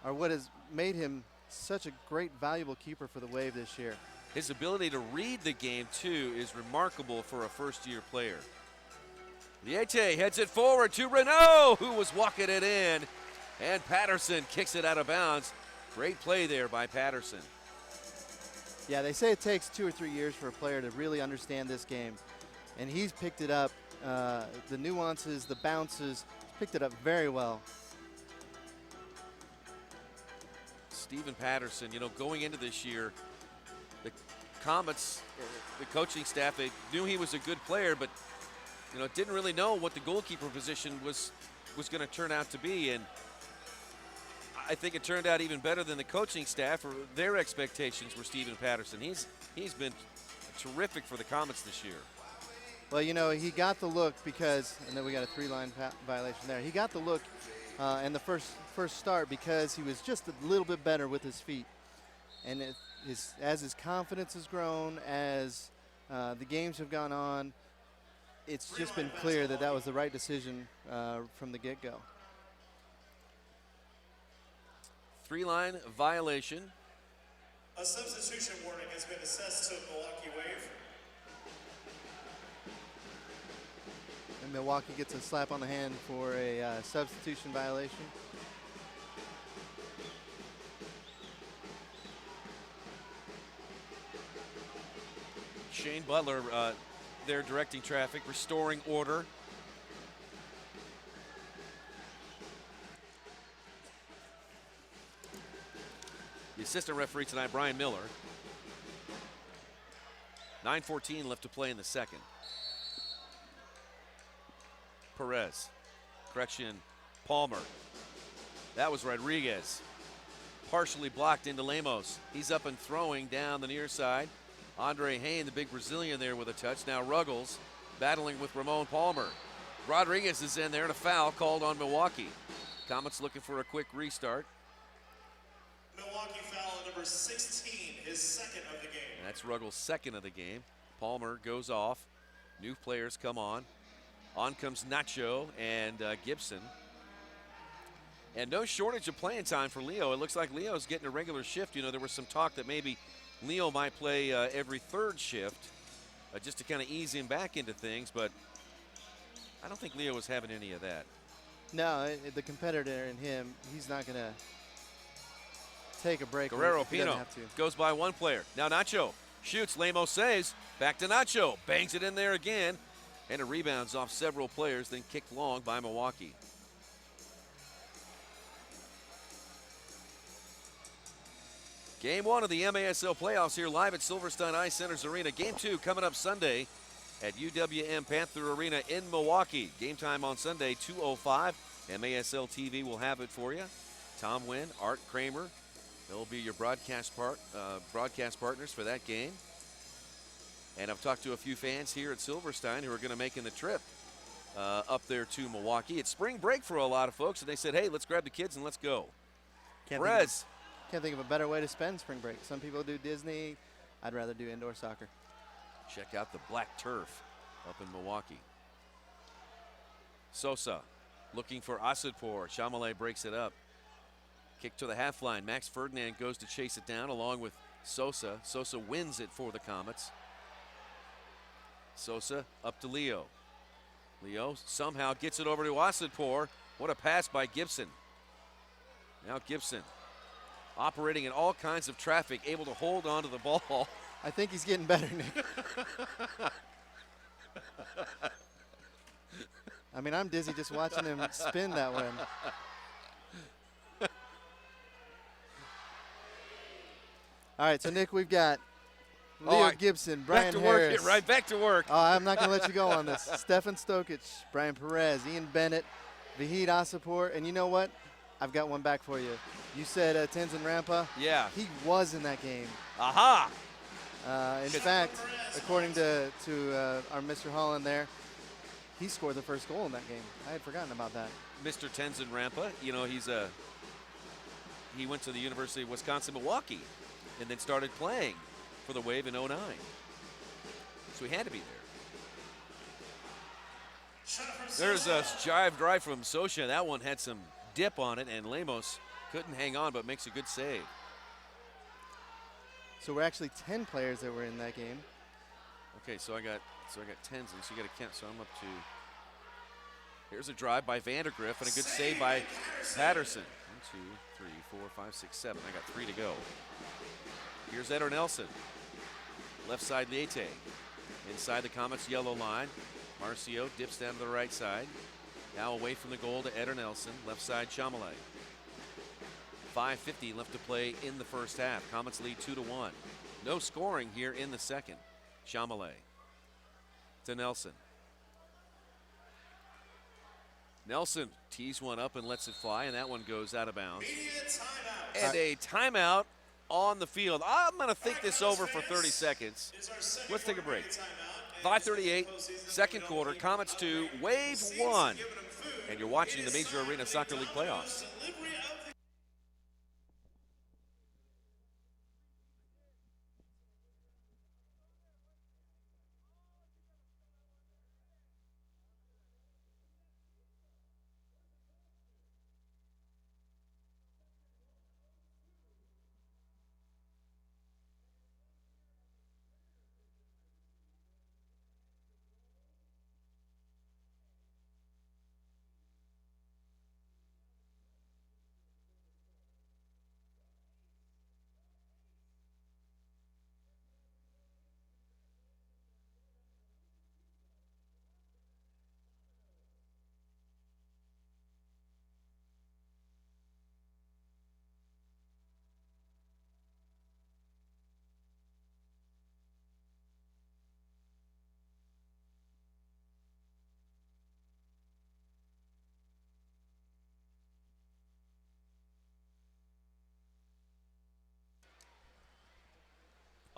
are what has made him such a great, valuable keeper for the Wave this year. His ability to read the game, too, is remarkable for a first-year player. Liete heads it forward to Renault, who was walking it in, and Patterson kicks it out of bounds. Great play there by Patterson. Yeah, they say it takes 2 or 3 years for a player to really understand this game, and he's picked it up. The nuances, the bounces, picked it up very well. Stephen Patterson, you know, going into this year, the Comets, the coaching staff, they knew he was a good player, but, you know, didn't really know what the goalkeeper position was going to turn out to be. And I think it turned out even better than the coaching staff or their expectations for Stephen Patterson. He's been terrific for the Comets this year. Well, you know, he got the look because, and then we got a 3-line violation there. He got the look in the first start because he was just a little bit better with his feet. And as his confidence has grown, as the games have gone on, it's just been clear that was the right decision from the get-go. 3-line violation. A substitution warning has been assessed to Milwaukee Wave. And Milwaukee gets a slap on the hand for a substitution violation. Shane Butler there directing traffic, restoring order. The assistant referee tonight, Brian Miller. 9:14 left to play in the second. Perez, correction, Palmer. That was Rodriguez. Partially blocked into Lemos. He's up and throwing down the near side. Andre Hain, the big Brazilian there with a touch. Now Ruggles battling with Ramon Palmer. Rodriguez is in there and a foul called on Milwaukee. Comets looking for a quick restart. Milwaukee foul number 16, his second of the game. That's Ruggles' second of the game. Palmer goes off. New players come on. On comes Nacho and Gibson. And no shortage of playing time for Leo. It looks like Leo's getting a regular shift. You know, there was some talk that maybe Leo might play every third shift just to kind of ease him back into things, but I don't think Leo was having any of that. No, the competitor in him, he's not going to take a break. Guerrero if he doesn't Pino have to. goes by one player. Now Nacho shoots, Lemos saves, back to Nacho, bangs it in there again, and it rebounds off several players, then kicked long by Milwaukee. Game 1 of the MASL playoffs here live at Silverstein Ice Centers Arena. Game 2 coming up Sunday at UWM Panther Arena in Milwaukee. Game time on Sunday, 2:05. MASL TV will have it for you. Tom Wynn, Art Kramer, they'll be your broadcast partners for that game. And I've talked to a few fans here at Silverstein who are going to make the trip up there to Milwaukee. It's spring break for a lot of folks, and they said, hey, let's grab the kids and let's go. Can't think of a better way to spend spring break. Some people do Disney. I'd rather do indoor soccer. Check out the black turf up in Milwaukee. Sosa looking for Asadpour. Chamalay breaks it up. Kick to the half line. Max Ferdinand goes to chase it down along with Sosa. Sosa wins it for the Comets. Sosa up to Leo. Leo somehow gets it over to Asadpour. What a pass by Gibson. Now Gibson operating in all kinds of traffic, able to hold on to the ball. I think he's getting better, Nick. I mean, I'm dizzy just watching him spin that one. All right, so Nick, we've got Leo Gibson, Brian Harris. Right back to work. Oh, I'm not going to let you go on this. Stefan Stokic, Brian Perez, Ian Bennett, Vahid Asadpour, and you know what? I've got one back for you. You said Tenzin Rampa. Yeah. He was in that game. Aha! In fact, according to our Mr. Holland there, he scored the first goal in that game. I had forgotten about that. Mr. Tenzin Rampa, you know, he went to the University of Wisconsin-Milwaukee and then started playing for the Wave in '09. So he had to be there. There's a drive from Sosha. That one had some dip on it, and Lemos couldn't hang on but makes a good save. So we're actually 10 players that were in that game. Okay, so I got Tenzin, so you got to count. So I'm up to. Here's a drive by Vandergriff and a good save by Patterson. 1, 2, 3, 4, 5, 6, 7. I got 3 to go. Here's Eder Nelson. Left side Liete. Inside the Comets yellow line. Marcio dips down to the right side. Now away from the goal to Eder Nelson. Left side Chamalay. 5:50 left to play in the first half. Comets lead 2-1. No scoring here in the second. Chamalay to Nelson. Nelson tees one up and lets it fly, and that one goes out of bounds. And a timeout on the field. I'm going to think this over for 30 seconds. Let's take a break. 5:38, second quarter. Comets 2, Wave 1. And you're watching the Major Arena Soccer League playoffs.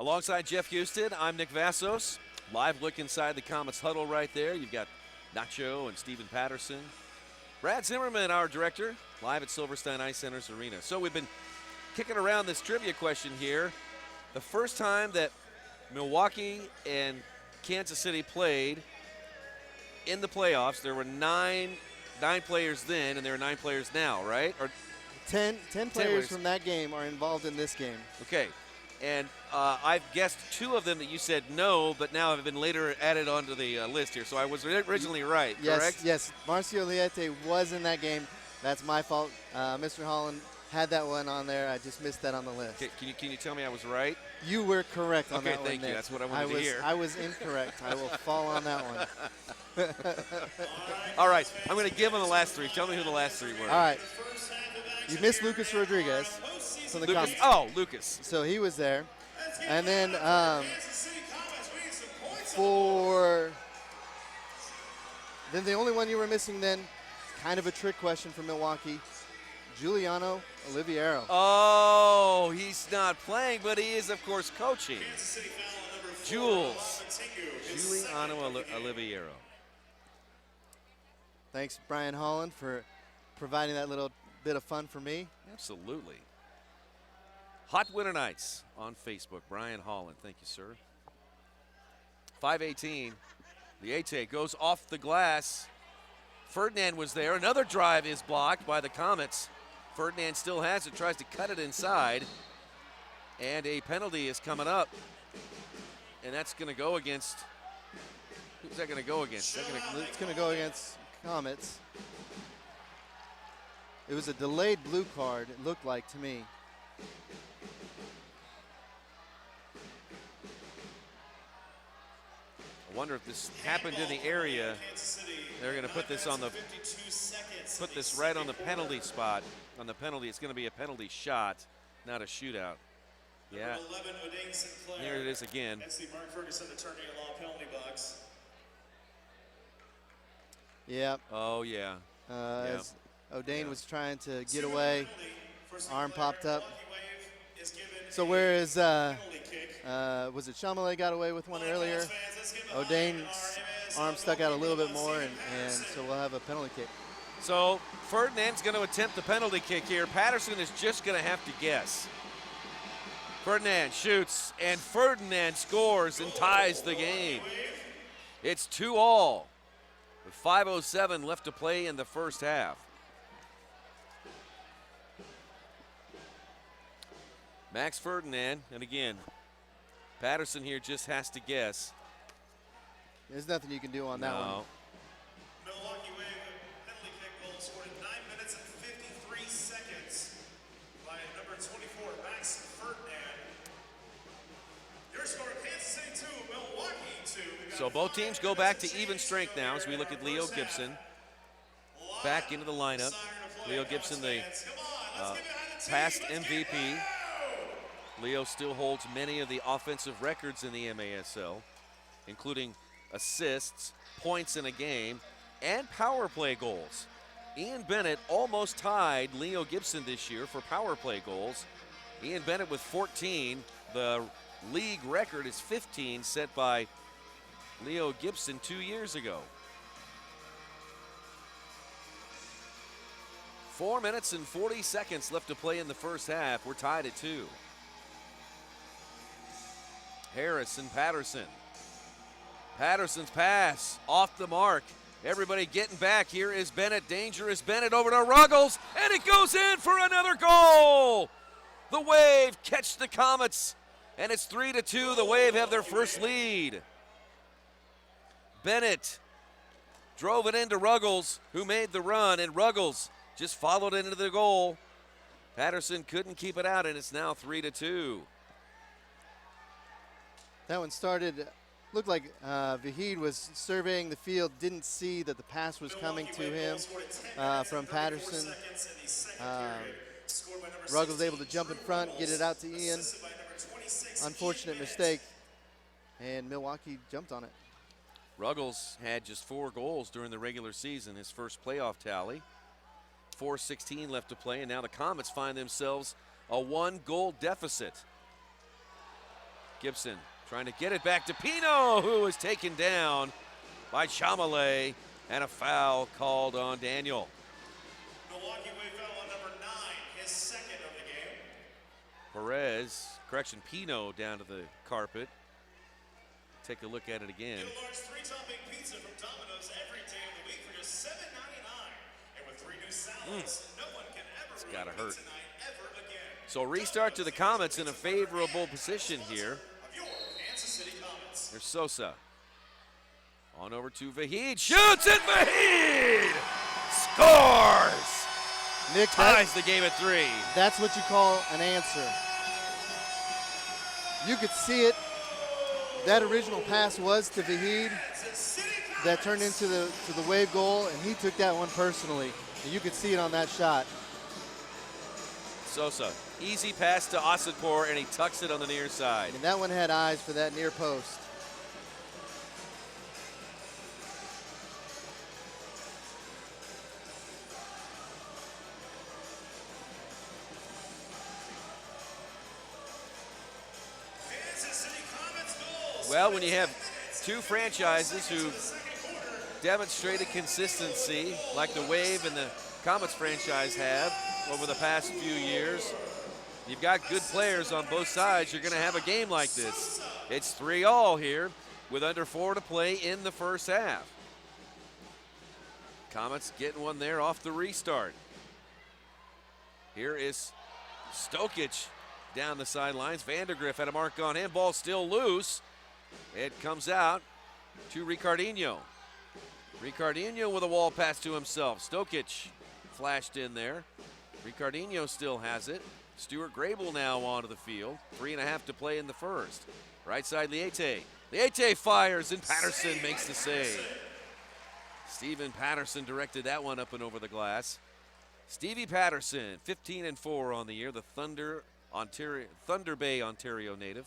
Alongside Jeff Houston, I'm Nick Vassos. Live look inside the Comets huddle right there. You've got Nacho and Stephen Patterson. Brad Zimmerman, our director, live at Silverstein Ice Centers Arena. So we've been kicking around this trivia question here. The first time that Milwaukee and Kansas City played in the playoffs, there were 9 9 players then, and there are 9 players now, right? Or 10 players. players from that game are involved in this game. okay, and I've guessed 2 of them that you said no, but now have been later added onto the list here. So I was originally right, correct? Yes. Marcio Liete was in that game. That's my fault. Mr. Holland had that one on there. I just missed that on the list. Okay, can you tell me I was right? You were correct on Okay, that one. thank you. Nick. That's what I wanted to hear. I was incorrect. I will fall on that one. All right, I'm going to give them the last 3. Tell me who the last 3 were. All right. You missed Lucas Rodriguez from the Lucas. Comets. Oh, Lucas. So he was there. And then then the only one you were missing then, kind of a trick question from Milwaukee, Giuliano Oliviero. Oh, he's not playing, but he is, of course, coaching. Giuliano Oliviero. Thanks, Brian Holland, for providing that little bit of fun for me. Absolutely. Hot Winter Nights on Facebook. Brian Holland, thank you, sir. 5:18. Liete goes off the glass. Ferdinand was there. Another drive is blocked by the Comets. Ferdinand still has it, tries to cut it inside. And a penalty is coming up. And that's going to go against, who's that going to go against? It's going to go against Comets. It was a delayed blue card, it looked like to me. I wonder if this happened in the area. They're going to put this right on the penalty spot. On the penalty, it's going to be a penalty shot, not a shootout. Yeah. Here it is again. Yep. Oh yeah. As O'Dane was trying to get away, arm popped up. So whereas was it Chamelet got away with one earlier? O'Dane's arm stuck out a little bit more, and so we'll have a penalty kick. So Ferdinand's going to attempt the penalty kick here. Patterson is just going to have to guess. Ferdinand shoots, and Ferdinand scores and ties the game. It's 2-2 with 5:07 left to play in the first half. Max Ferdinand, and again, Patterson here just has to guess. There's nothing you can do on that one. Milwaukee Wave penalty kick goal scored in 9 minutes and 53 seconds by number 24, Max Ferdinand. Your score, Kansas City 2, Milwaukee 2. So both teams go back to even strength now as we look at Leo Gibson back into the lineup. Leo Gibson, the past MVP. Leo still holds many of the offensive records in the MASL, including assists, points in a game, and power play goals. Ian Bennett almost tied Leo Gibson this year for power play goals. Ian Bennett with 14. The league record is 15, set by Leo Gibson 2 years ago. 4 minutes and 40 seconds left to play in the first half. We're tied at 2. Harris and Patterson. Patterson's pass off the mark. Everybody getting back. Here is Bennett. Dangerous Bennett over to Ruggles, and it goes in for another goal. The Wave catch the Comets, and it's 3-2. The Wave have their first lead. Bennett drove it into Ruggles, who made the run, and Ruggles just followed it into the goal. Patterson couldn't keep it out, and it's now 3-2. That one started, looked like Vahid was surveying the field, didn't see that the pass was coming to him from Patterson. Ruggles was able to jump in front, get it out to Ian. Unfortunate mistake, and Milwaukee jumped on it. Ruggles had just 4 goals during the regular season, his first playoff tally. 4:16 left to play, and now the Comets find themselves a 1-goal deficit. Gibson trying to get it back to Pino, who was taken down by Chamelet, and a foul called on Daniel. Milwaukee Wave foul on number 9, his second of the game. Pino down to the carpet. Take a look at it again. Get a large 3-topping pizza from Domino's every day of the week for just $7.99. It's got to hurt. So restart to the Comets in a favorable position here. There's Sosa. On over to Vahid. Shoots it, Vahid! Scores! Nick, Ties the game at 3. that's what you call an answer. You could see it. That original pass was to Vahid. That turned into the Wave goal, and he took that one personally. And you could see it on that shot. Sosa, easy pass to Asadpour, and he tucks it on the near side. And that one had eyes for that near post. Well, when you have two franchises who demonstrated consistency like the Wave and the Comets franchise have over the past few years, you've got good players on both sides. You're going to have a game like this. It's 3-all here with under 4 to play in the first half. Comets getting one there off the restart. Here is Stokic down the sidelines. Vandergriff had a mark on him. Ball still loose. It comes out to Ricardinho. Ricardinho with a wall pass to himself. Stokic flashed in there. Ricardinho still has it. Stuart Grable now onto the field. 3.5 to play in the first. Right side, Liete. Liete fires, and Patterson makes the save. Steven Patterson directed that one up and over the glass. Stevie Patterson, 15-4 on the year. The Thunder Bay, Ontario native.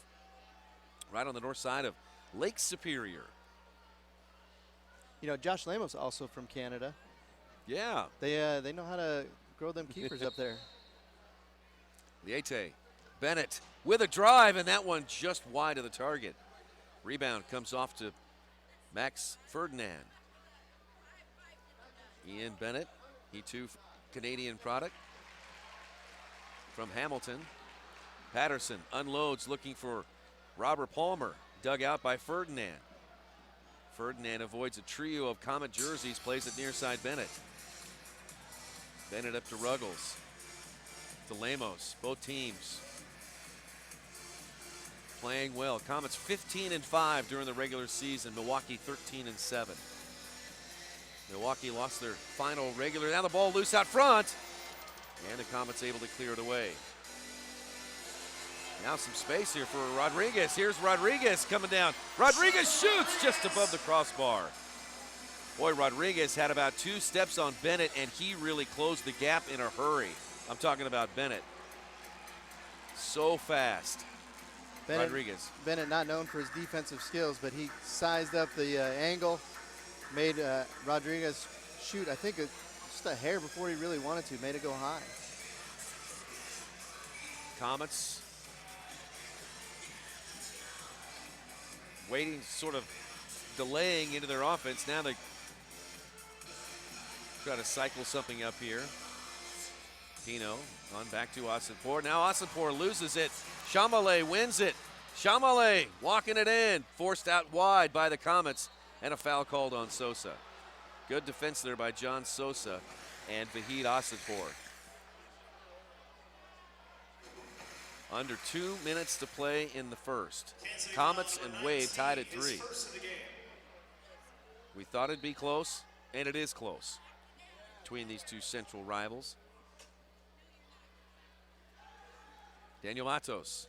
Right on the north side of Lake Superior. You know, Josh Lamos also from Canada. Yeah. They know how to grow them keepers up there. Liete. Bennett with a drive, and that one just wide of the target. Rebound comes off to Max Ferdinand. Ian Bennett, he too Canadian product from Hamilton. Patterson unloads looking for Robert Palmer, dug out by Ferdinand. Ferdinand avoids a trio of Comet jerseys, plays it near side Bennett. Bennett up to Ruggles. To Lamos, both teams playing well. Comets 15-5 during the regular season. Milwaukee 13-7. Milwaukee lost their final regular. Now the ball loose out front, and the Comets able to clear it away. Now some space here for Rodriguez. Here's Rodriguez coming down. Rodriguez shoots just above the crossbar. Boy, Rodriguez had about 2 steps on Bennett, and he really closed the gap in a hurry. I'm talking about Bennett. So fast. Rodriguez. Bennett not known for his defensive skills, but he sized up the angle, made Rodriguez shoot, I think, just a hair before he really wanted to, made it go high. Comets waiting, sort of delaying into their offense. Now they try to cycle something up here. Pino on back to Asadpour. Now Asadpour loses it. Chamalé wins it. Chamalé walking it in. Forced out wide by the Comets, and a foul called on Sosa. Good defense there by John Sosa and Vahid Asadpour. Under 2 minutes to play in the first. Comets and Wave tied at 3. We thought it'd be close, and it is close between these two central rivals. Daniel Matos.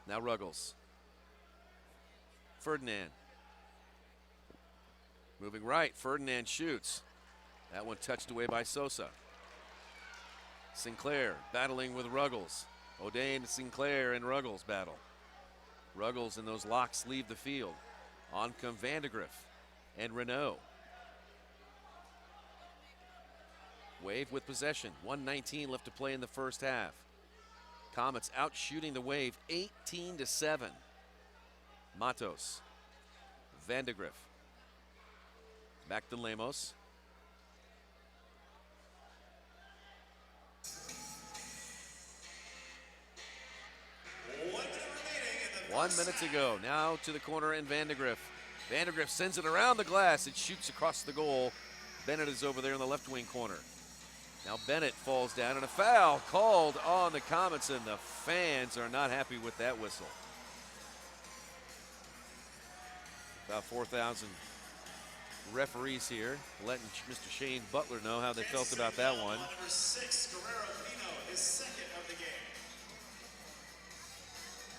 Now Ruggles. Ferdinand. Moving right, Ferdinand shoots. That one touched away by Sosa. Sinclair battling with Ruggles. O'Dane, Sinclair, and Ruggles battle. Ruggles and those locks leave the field. On come Vandegrift and Renault. Wave with possession. 1:19 left to play in the first half. Comets out shooting the Wave 18-7. Matos. Vandegrift. Back to Lemos. One minute to go. Now to the corner and Vandegrift. Vandegrift sends it around the glass. It shoots across the goal. Bennett is over there in the left wing corner. Now Bennett falls down, and a foul called on the Comets, and the fans are not happy with that whistle. About 4,000 referees here, letting Mr. Shane Butler know how they felt about that one. Number 6, Guerrero Pino, his second of the game.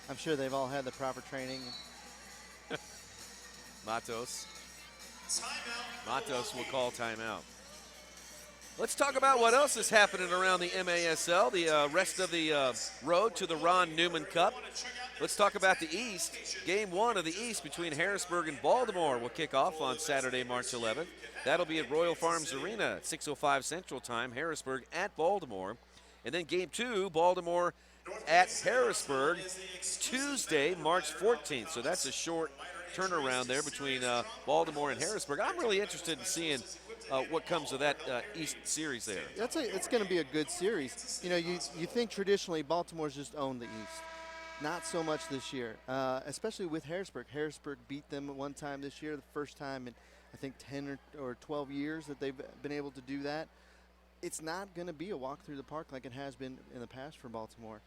I'm sure they've all had the proper training. Matos Timeout. will call timeout. Let's talk about what else is happening around the MASL, the rest of the road to the Ron Newman Cup. Let's talk about the East. Game 1 of the East between Harrisburg and Baltimore will kick off on Saturday, March 11th. That'll be at Royal Farms Arena at 6:05 Central Time, Harrisburg at Baltimore. And then Game 2, Baltimore at Harrisburg, Tuesday, March 14th. So that's a short turnaround there between Baltimore and Harrisburg. I'm really interested in seeing what comes of that East series there. It's going to be a good series. You know, you think traditionally Baltimore's just owned the East. Not so much this year, especially with Harrisburg. Harrisburg beat them at one time this year, the first time in, I think, 10 or 12 years that they've been able to do that. It's not going to be a walk through the park like it has been in the past for Baltimore.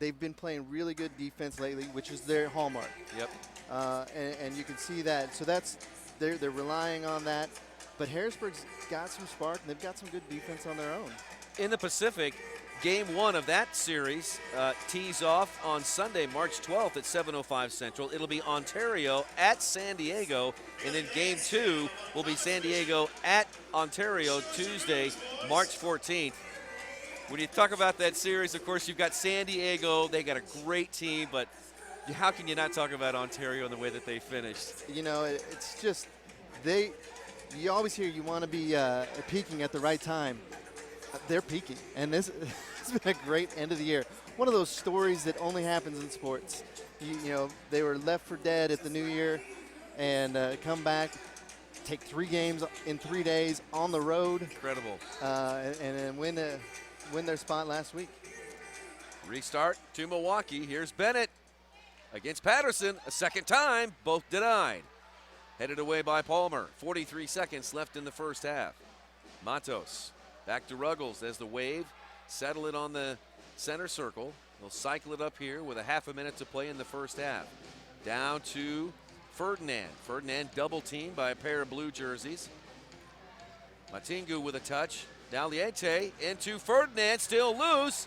They've been playing really good defense lately, which is their hallmark. Yep. And you can see that. So they're relying on that. But Harrisburg's got some spark, and they've got some good defense on their own. In the Pacific, Game 1 of that series tees off on Sunday, March 12th at 7:05 Central. It'll be Ontario at San Diego, and then Game 2 will be San Diego at Ontario Tuesday, March 14th. When you talk about that series, of course, you've got San Diego. They got a great team, but how can you not talk about Ontario and the way that they finished? You know, it's just you always hear you want to be peaking at the right time. They're peaking, and this has been a great end of the year. One of those stories that only happens in sports. You know, they were left for dead at the New Year, and come back, take 3 games in 3 days on the road. Incredible. And then win their spot last week. Restart to Milwaukee. Here's Bennett against Patterson a second time, both denied. Headed away by Palmer. 43 seconds left in the first half. Matos back to Ruggles as the Wave settle it on the center circle. They'll cycle it up here with a half a minute to play in the first half. Down to Ferdinand. Ferdinand double teamed by a pair of blue jerseys. Matingu with a touch. Daliente into Ferdinand, still loose.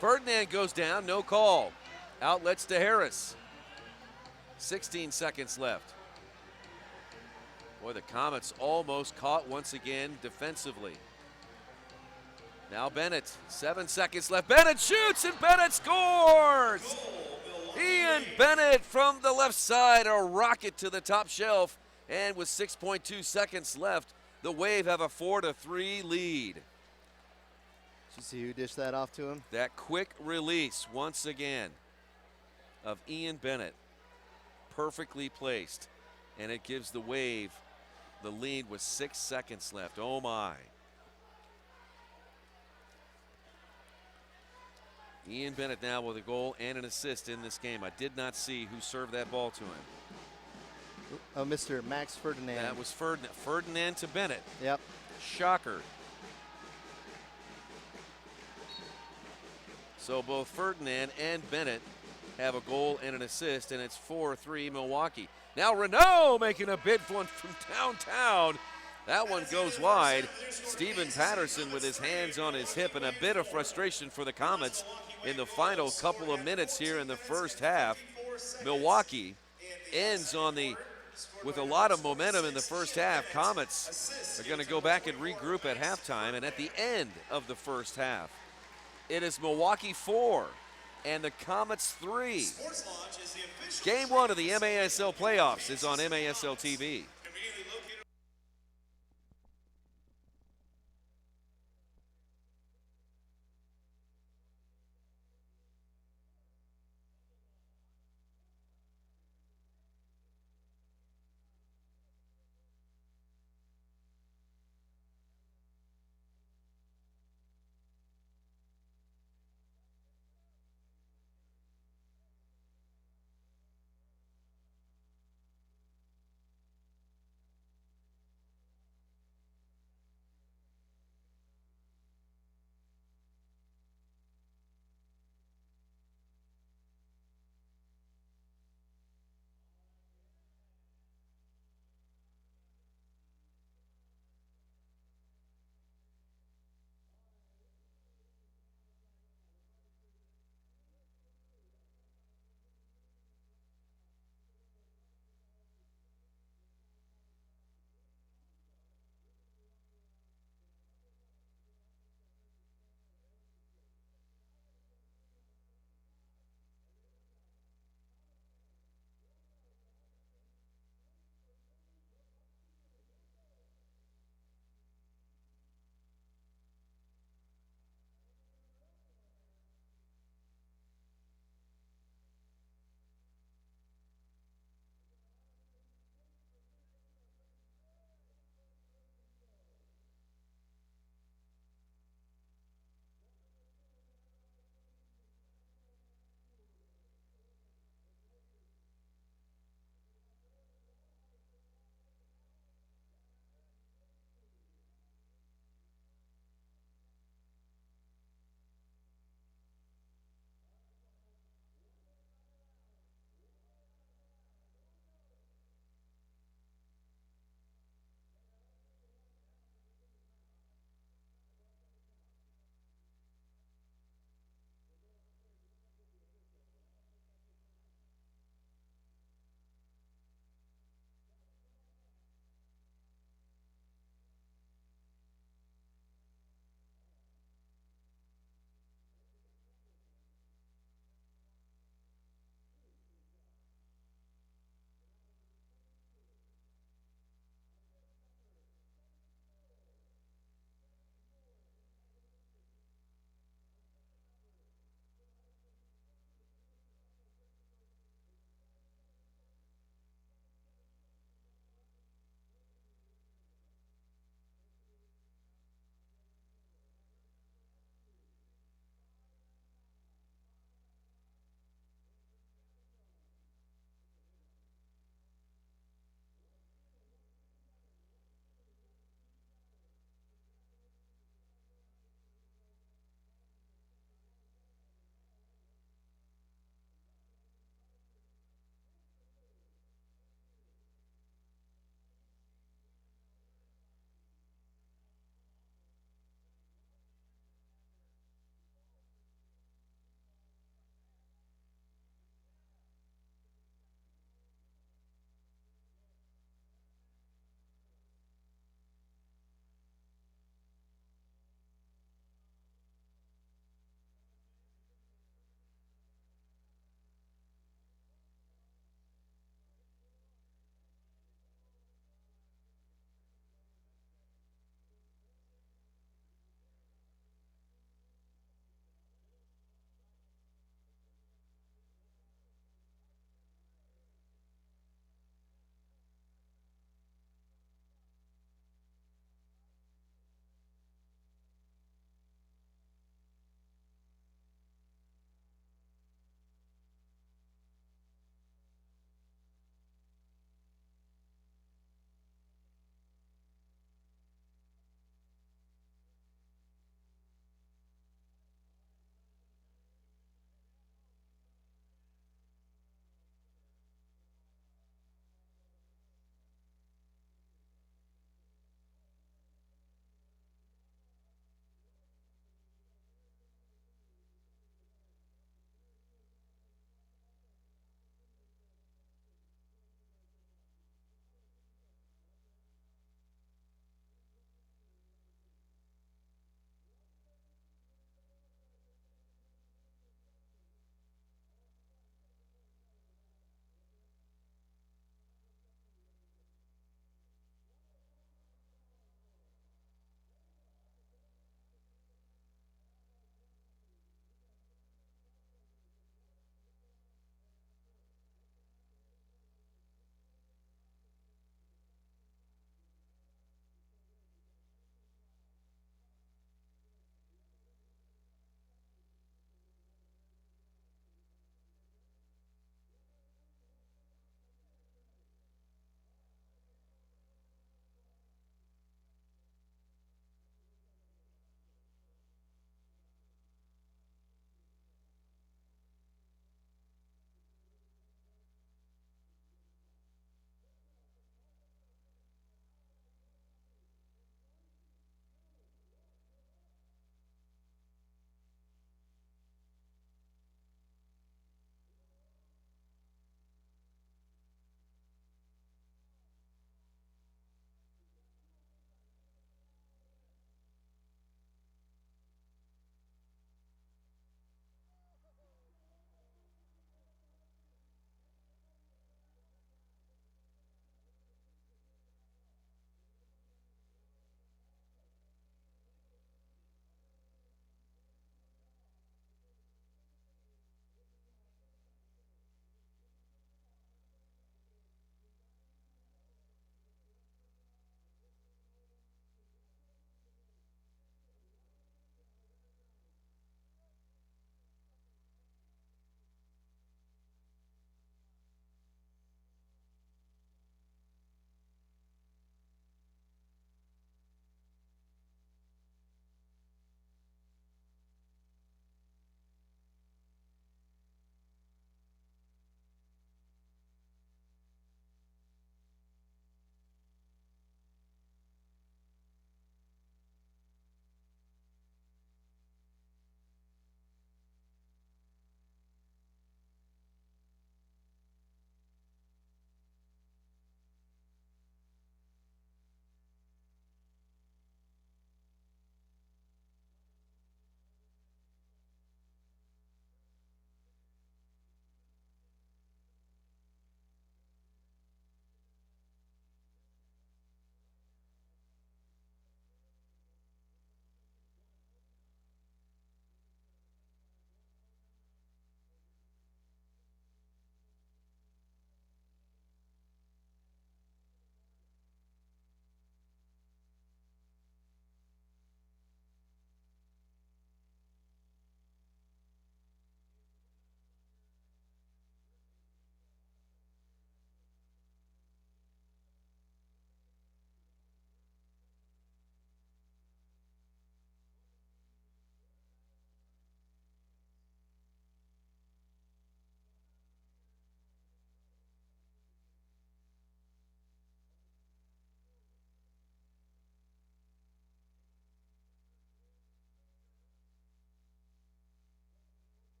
Ferdinand goes down, no call. Outlets to Harris. 16 seconds left. Boy, the Comets almost caught once again defensively. Now Bennett, 7 seconds left. Bennett shoots and Bennett scores! Ian Bennett from the left side, a rocket to the top shelf. And with 6.2 seconds left, the Wave have a 4-3 lead. Did you see who dished that off to him? That quick release once again of Ian Bennett, perfectly placed. And it gives the Wave the lead with 6 seconds left. Oh my. Ian Bennett now with a goal and an assist in this game. I did not see who served that ball to him. Oh, Mr. Max Ferdinand. That was Ferdinand. Ferdinand to Bennett. Yep. Shocker. So both Ferdinand and Bennett have a goal and an assist, and it's 4-3 Milwaukee. Now Renault making a bid for one from downtown. That one goes wide. Steven Patterson with his hands on his hip, and a bit of frustration for the Comets in the final couple of minutes here in the first half. Milwaukee ends with a lot of momentum in the first half. Comets are going to go back and regroup at halftime, and at the end of the first half, it is Milwaukee 4 and the Comets 3. Game 1 of the MASL playoffs is on MASL TV.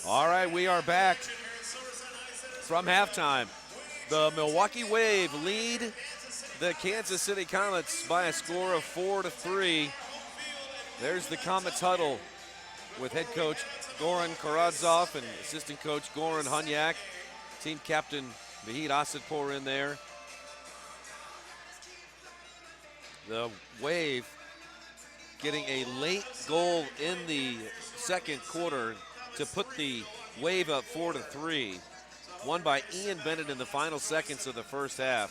All right, we are back from halftime. The Milwaukee Wave lead the Kansas City Comets by a score of 4-3. There's the Comets huddle with head coach Goran Karadzoff and assistant coach Goran Hunyak. Team captain Vahid Asadpour in there. The Wave getting a late goal in the second quarter to put the Wave up 4-3. Won by Ian Bennett in the final seconds of the first half.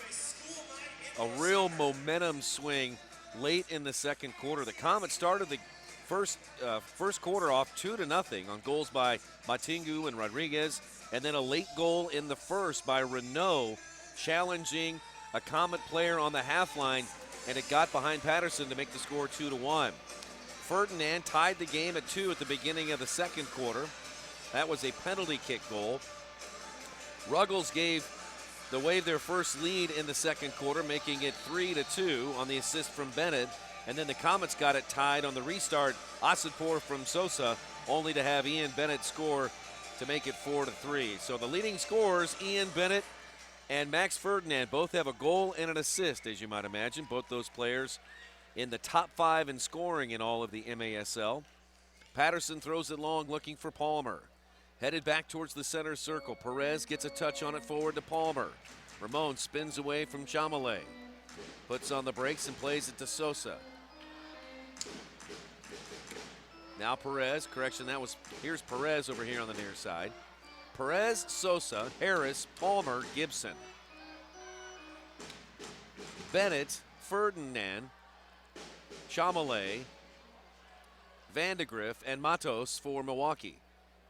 A real momentum swing late in the second quarter. The Comets started the first quarter off 2-0 on goals by Matingu and Rodriguez, and then a late goal in the first by Renault, challenging a Comet player on the half line, and it got behind Patterson to make the score 2-1. Ferdinand tied the game at 2 at the beginning of the second quarter. That was a penalty kick goal. Ruggles gave the Wave their first lead in the second quarter, making it 3-2 on the assist from Bennett. And then the Comets got it tied on the restart. Asadpour from Sosa, only to have Ian Bennett score to make it 4-3. So the leading scorers, Ian Bennett and Max Ferdinand, both have a goal and an assist, as you might imagine. Both those players in the top 5 in scoring in all of the MASL. Patterson throws it long, looking for Palmer. Headed back towards the center circle. Perez gets a touch on it forward to Palmer. Ramon spins away from Chamalé. Puts on the brakes and plays it to Sosa. Now Perez, correction, here's Perez over here on the near side. Perez, Sosa, Harris, Palmer, Gibson. Bennett, Ferdinand, Chamalé, Vandegrift, and Matos for Milwaukee.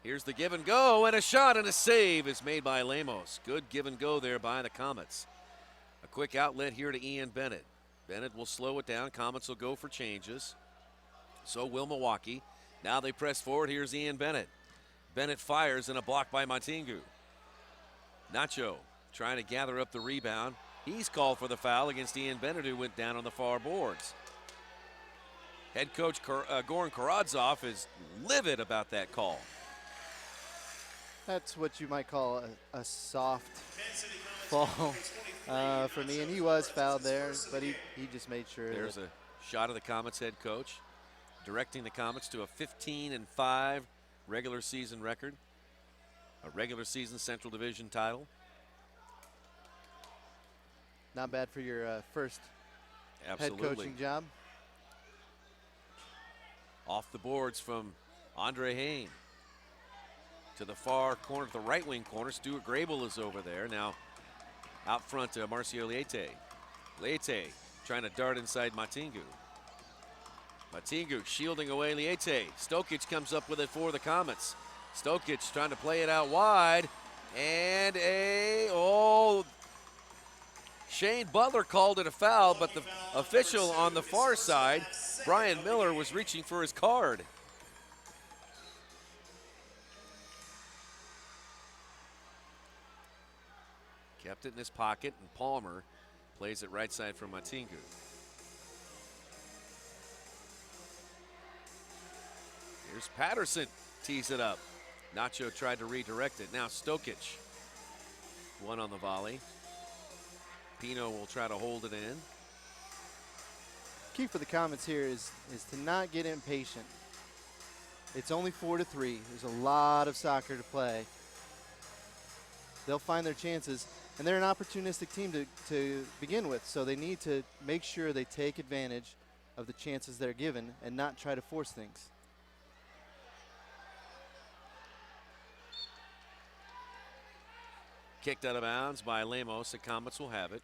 Here's the give and go, and a shot and a save is made by Lemos. Good give and go there by the Comets. A quick outlet here to Ian Bennett. Bennett will slow it down. Comets will go for changes. So will Milwaukee. Now they press forward. Here's Ian Bennett. Bennett fires and a block by Matingu. Nacho trying to gather up the rebound. He's called for the foul against Ian Bennett, who went down on the far boards. Head coach Goran Karadzoff is livid about that call. That's what you might call a soft fall for me, and he was fouled there, but he just made sure. There's a shot of the Comets head coach directing the Comets to a 15-5 regular season record, a regular season Central Division title. Not bad for your first Absolutely. head coaching job. Off the boards from Andre Hain. To the far corner, the right wing corner. Stuart Grable is over there. Now out front to Marcio Leite. Leite trying to dart inside Matingu. Matingu shielding away Leite. Stokic comes up with it for the Comets. Stokic trying to play it out wide. And Shane Butler called it a foul, but the official on the far side, Brian Miller, was reaching for his card. Kept it in his pocket, and Palmer plays it right side from Matingu. Here's Patterson, tees it up. Nacho tried to redirect it. Now Stokic, one on the volley. Pino will try to hold it in. Key for the Comets here is to not get impatient. It's only 4-3. There's a lot of soccer to play. They'll find their chances, and they're an opportunistic team to begin with, so they need to make sure they take advantage of the chances they're given and not try to force things. Kicked out of bounds by Lemos. The Comets will have it.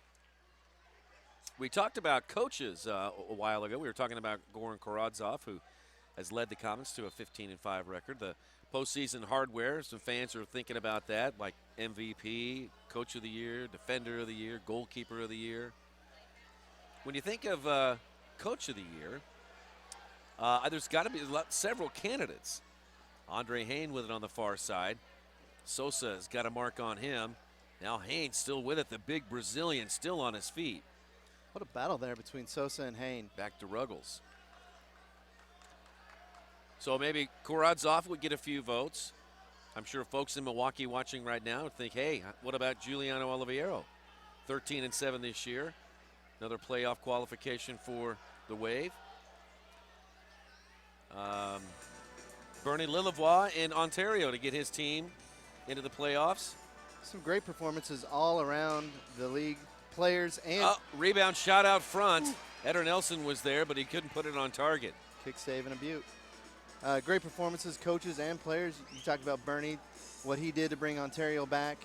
We talked about coaches a while ago. We were talking about Goran Karadzoff, who has led the Comets to a 15-5 record. The postseason hardware, some fans are thinking about that, like MVP, Coach of the Year, Defender of the Year, Goalkeeper of the Year. When you think of Coach of the Year, there's got to be several candidates. Andre Hain with it on the far side. Sosa has got a mark on him. Now Hain still with it, the big Brazilian still on his feet. What a battle there between Sosa and Hain. Back to Ruggles. So maybe Karadzoff would get a few votes. I'm sure folks in Milwaukee watching right now think, hey, what about Giuliano Oliviero? 13-7 this year. Another playoff qualification for the Wave. Bernie Lillevoix in Ontario to get his team into the playoffs. Some great performances all around the league. Players and rebound shot out front. Eder Nelson was there, but he couldn't put it on target. Kick save and a beaut. Great performances, coaches and players. You talked about Bernie, what he did to bring Ontario back.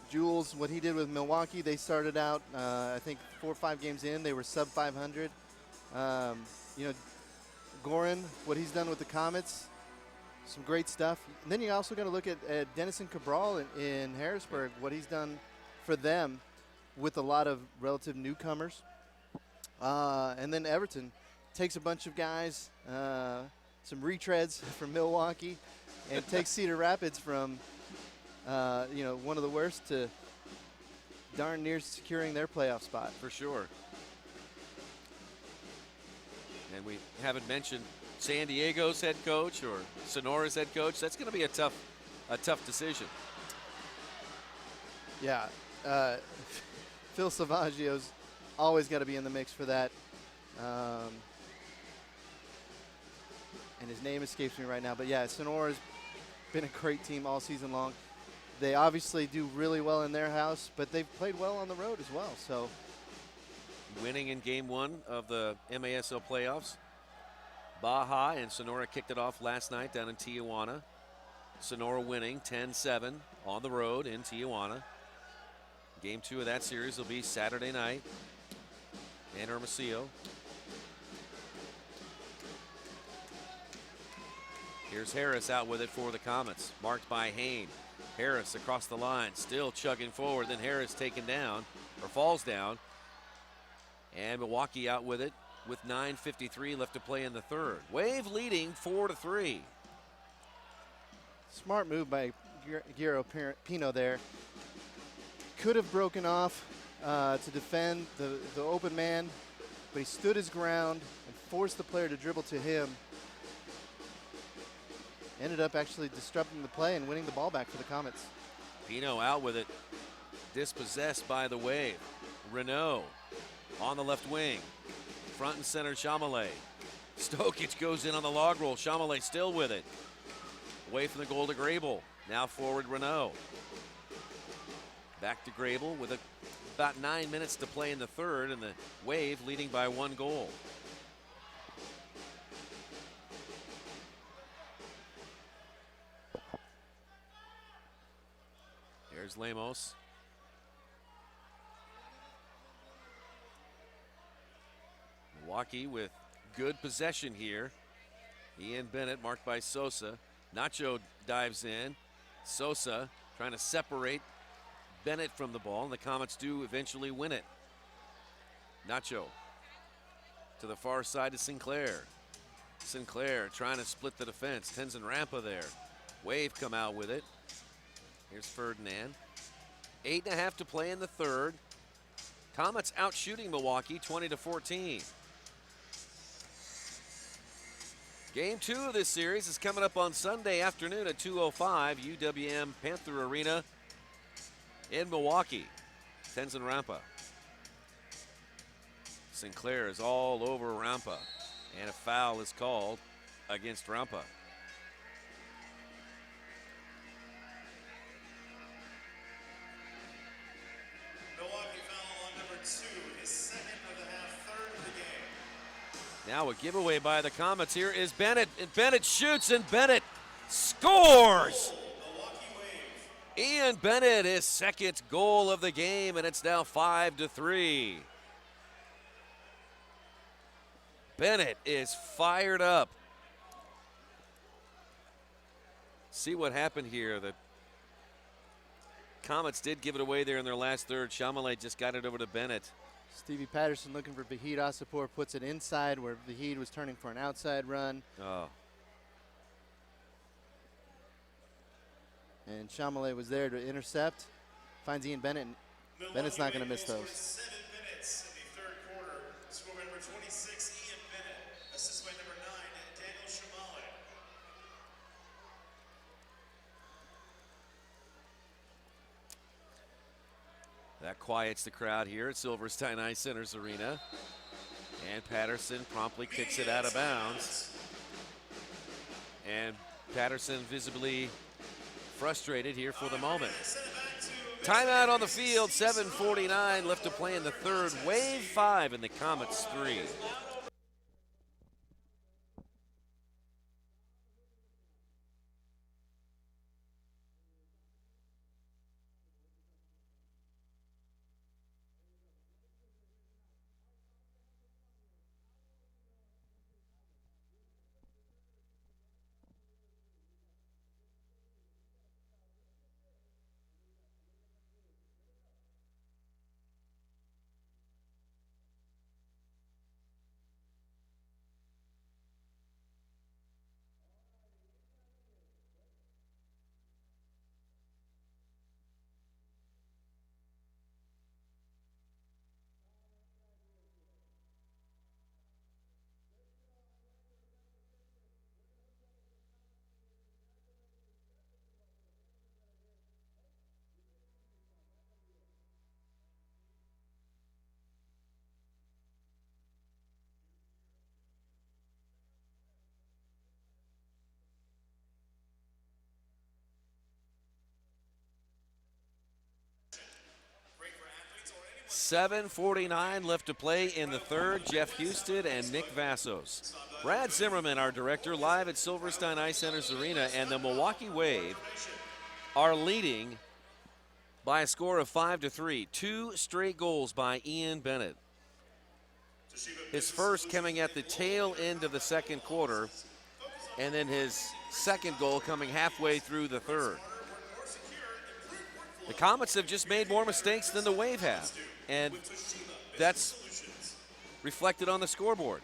Jules, what he did with Milwaukee. They started out, I think, 4 or 5 games in. They were sub 500. Goran, what he's done with the Comets, some great stuff. And then you also got to look at Denison Cabral in Harrisburg, what he's done for them with a lot of relative newcomers. And then Everton takes a bunch of guys, some retreads from Milwaukee, and takes Cedar Rapids from, one of the worst to darn near securing their playoff spot. For sure. And we haven't mentioned San Diego's head coach or Sonora's head coach. That's going to be a tough decision. Yeah. Phil Savaggio's always got to be in the mix for that. And his name escapes me right now. But, yeah, Sonora's been a great team all season long. They obviously do really well in their house, but they've played well on the road as well. So, winning in game 1 of the MASL playoffs. Baja and Sonora kicked it off last night down in Tijuana. Sonora winning 10-7 on the road in Tijuana. Game 2 of that series will be Saturday night in Hermosillo. Here's Harris out with it for the Comets, marked by Hain. Harris across the line, still chugging forward. Then Harris taken down, or falls down. And Milwaukee out with it with 9:53 left to play in the third. Wave leading 4-3. Smart move by Guillermo Pino there. Could have broken off to defend the open man, but he stood his ground and forced the player to dribble to him. Ended up actually disrupting the play and winning the ball back for the Comets. Pino out with it. Dispossessed by the Wave. Renault on the left wing. Front and center, Chamelet. Stokic goes in on the log roll. Chamelet still with it. Away from the goal to Grable. Now forward, Renault. Back to Grable with about 9 minutes to play in the third, and the Wave leading by 1 goal. Here's Lemos. Milwaukee with good possession here. Ian Bennett marked by Sosa. Nacho dives in. Sosa trying to separate Bennett from the ball, and the Comets do eventually win it. Nacho to the far side to Sinclair. Sinclair trying to split the defense. Tenzin Rampa there. Wave come out with it. Here's Ferdinand. 8.5 to play in the third. Comets out shooting Milwaukee 20-14. Game 2 of this series is coming up on Sunday afternoon at 2:05, UWM Panther Arena in Milwaukee. Tenzin Rampa. Sinclair is all over Rampa, and a foul is called against Rampa. Milwaukee foul on number 2, his second of the half, third of the game. Now a giveaway by the Comets. Here is Bennett, and Bennett shoots, and Bennett scores! Ian Bennett, his second goal of the game, and it's now 5-3. Bennett is fired up. See what happened here. The Comets did give it away there in their last third. Chamelet just got it over to Bennett. Stevie Patterson looking for Vahid Asapor, puts it inside where Vahid was turning for an outside run. Oh. And Chamelet was there to intercept. Finds Ian Bennett. And Bennett's not going to miss those. 7 minutes in the third quarter. Score number 26, Ian Bennett. Assist by number 9, Daniel Chamelet. quiets the crowd here at Silverstein Ice Center's arena. And Patterson promptly kicks it out of bounds. And Patterson visibly frustrated here for the moment. Timeout on the field, 7:49 left to play in the third. Wave 5 in the Comets 3. $7:49 left to play in the third. Jeff Houston and Nick Vassos. Brad Zimmerman, our director, live at Silverstein Ice Center's arena, and the Milwaukee Wave are leading by a score of 5-3. 2 straight goals by Ian Bennett. His first coming at the tail end of the second quarter, and then his second goal coming halfway through the third. The Comets have just made more mistakes than the Wave have, and that's reflected on the scoreboard.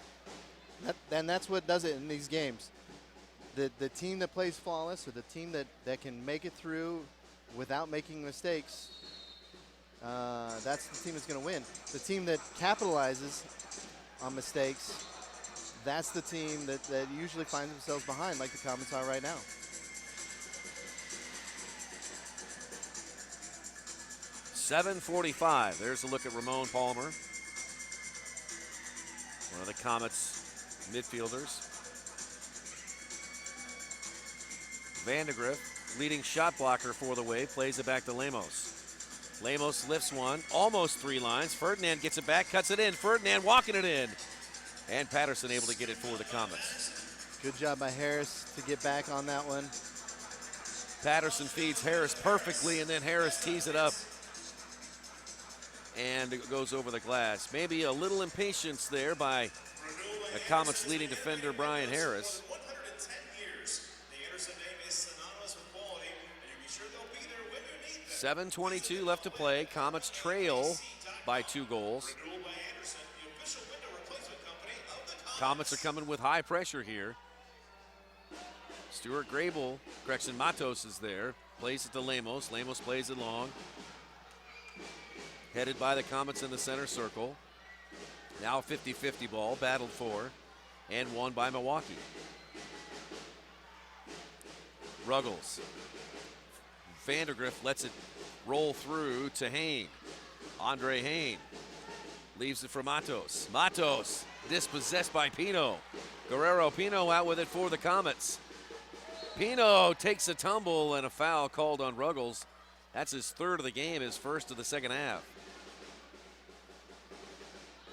And that's what does it in these games. The team that plays flawless, or the team that can make it through without making mistakes, that's the team that's going to win. The team that capitalizes on mistakes, that's the team that usually finds themselves behind, like the Comets are right now. $7:45. There's a look at Ramon Palmer, one of the Comets' midfielders. Vandegrift, leading shot blocker for the Wave, plays it back to Lemos. Lemos lifts one, almost 3 lines. Ferdinand gets it back, cuts it in. Ferdinand walking it in. And Patterson able to get it for the Comets. Good job by Harris to get back on that one. Patterson feeds Harris perfectly, and then Harris tees it up. And it goes over the glass. Maybe a little impatience there by the Comets' leading defender, Brian Harris. 7:22 left to play. Comets trail by 2 goals. Comets are coming with high pressure here. Stuart Grable, Gregson Matos is there. Plays it to Lemos. Lemos plays it long. Headed by the Comets in the center circle. Now a 50-50 ball, battled for, and won by Milwaukee. Ruggles. Vandegrift lets it roll through to Hain. Andre Hain leaves it for Matos. Matos dispossessed by Pino. Guerrero Pino out with it for the Comets. Pino takes a tumble and a foul called on Ruggles. That's his 3rd of the game, his 1st of the second half.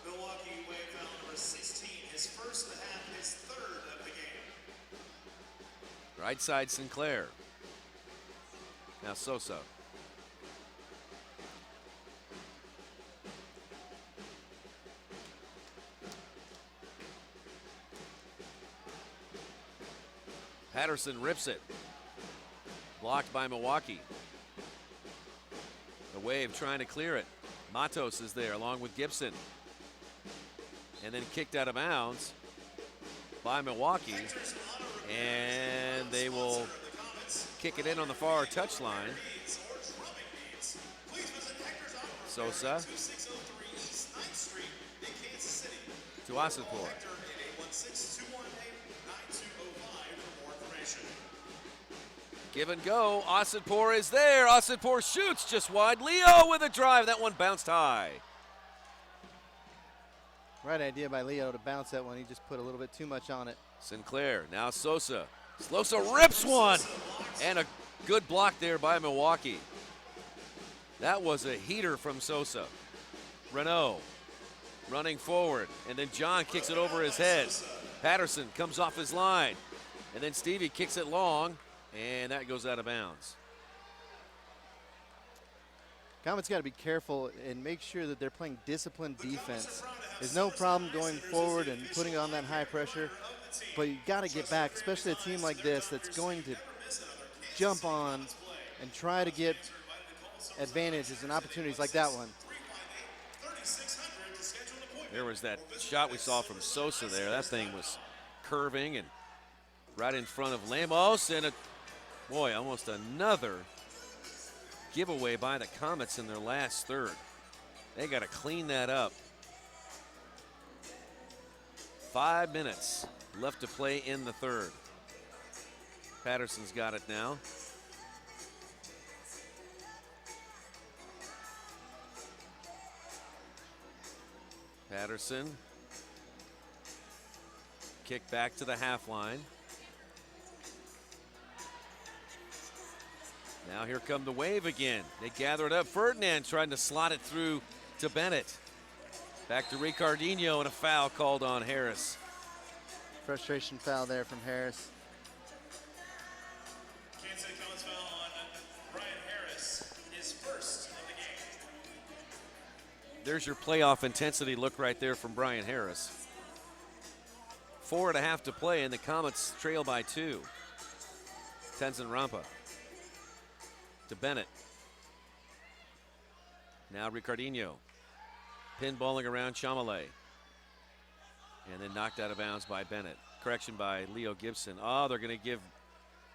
Milwaukee Wave foul number 16, his 1st of the half, his 3rd of the game. Right side Sinclair. Now Sosa. Patterson rips it. Blocked by Milwaukee. The Wave trying to clear it. Matos is there along with Gibson. And then kicked out of bounds by Milwaukee. And they will kick it in on the far touchline. Sosa to Asapour. Give and go. Asadpour is there. Asadpour shoots just wide. Leo with a drive. That one bounced high. Right idea by Leo to bounce that one. He just put a little bit too much on it. Sinclair, now Sosa. Sosa rips one. And a good block there by Milwaukee. That was a heater from Sosa. Renault running forward. And then John kicks it over his head. Patterson comes off his line. And then Stevie kicks it long. And that goes out of bounds. Comets got to be careful and make sure that they're playing disciplined defense. There's no problem going forward and putting on that high pressure, but you got to get back, especially a team like this that's going to jump on and try to get advantages and opportunities like that one. There was that shot we saw from Sosa there. That thing was curving and right in front of Lemos, and almost another giveaway by the Comets in their last third. They got to clean that up. 5 minutes left to play in the third. Patterson's got it now. Patterson. Kick back to the half line. Now here come the Wave again. They gather it up. Ferdinand trying to slot it through to Bennett. Back to Ricardinho, and a foul called on Harris. Frustration foul there from Harris. Kansas City Comets foul on Brian Harris, his first of the game. There's your playoff intensity look right there from Brian Harris. 4.5 to play, and the Comets trail by 2. Tenzin Rampa to Bennett. Now Ricardinho. Pinballing around Chamalé. And then knocked out of bounds by Bennett. Correction by Leo Gibson. Oh, they're going to give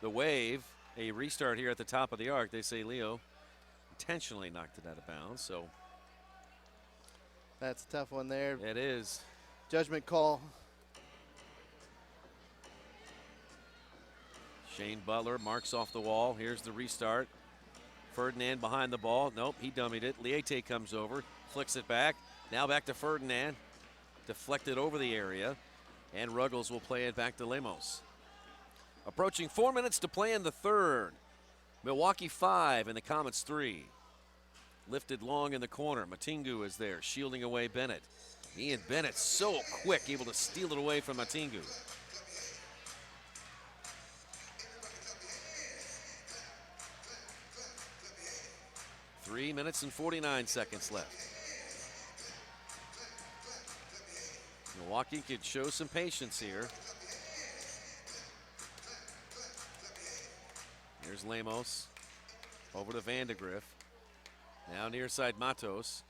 the Wave a restart here at the top of the arc. They say Leo intentionally knocked it out of bounds. So that's a tough one there. It is. Judgment call. Shane Butler marks off the wall. Here's the restart. Ferdinand behind the ball. Nope, he dummied it. Liete comes over, flicks it back. Now back to Ferdinand. Deflected over the area. And Ruggles will play it back to Lemos. Approaching 4 minutes to play in the third. Milwaukee 5 and the Comets 3. Lifted long in the corner. Matingu is there, shielding away Bennett. Ian Bennett so quick, able to steal it away from Matingu. 3 minutes and 49 seconds left. Milwaukee could show some patience here. Here's Lemos. Over to Vandegrift. Now near side Matos.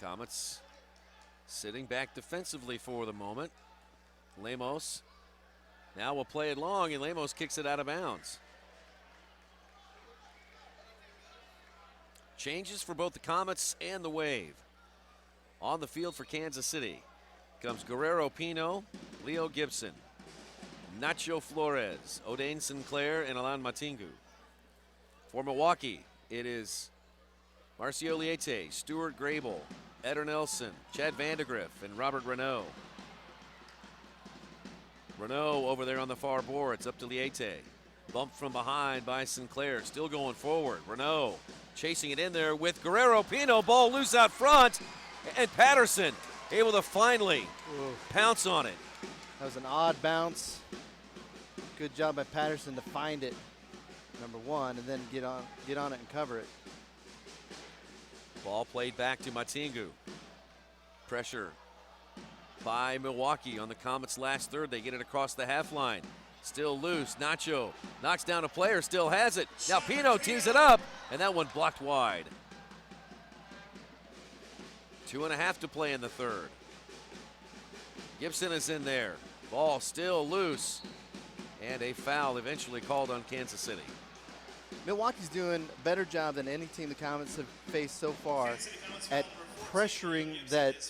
Comets sitting back defensively for the moment. Lemos now will play it long, and Lemos kicks it out of bounds. Changes for both the Comets and the Wave. On the field for Kansas City comes Guerrero Pino, Leo Gibson, Nacho Flores, O'Dane Sinclair, and Alan Matingu. For Milwaukee, it is Marcio Liete, Stuart Grable, Eder Nelson, Chad Vandegrift, and Robert Renault. Renault over there on the far boards, up to Liete. Bumped from behind by Sinclair, still going forward. Renault chasing it in there with Guerrero Pino, ball loose out front, and Patterson able to finally pounce on it. That was an odd bounce. Good job by Patterson to find it, number one, and then get on it and cover it. Ball played back to Matingu. Pressure by Milwaukee on the Comets' last third. They get it across the half line. Still loose. Nacho knocks down a player, still has it. Now Pino tees it up, and that one blocked wide. 2.5 to play in the third. Gibson is in there. Ball still loose. And a foul eventually called on Kansas City. Milwaukee's doing a better job than any team the Comets have faced so far at pressuring that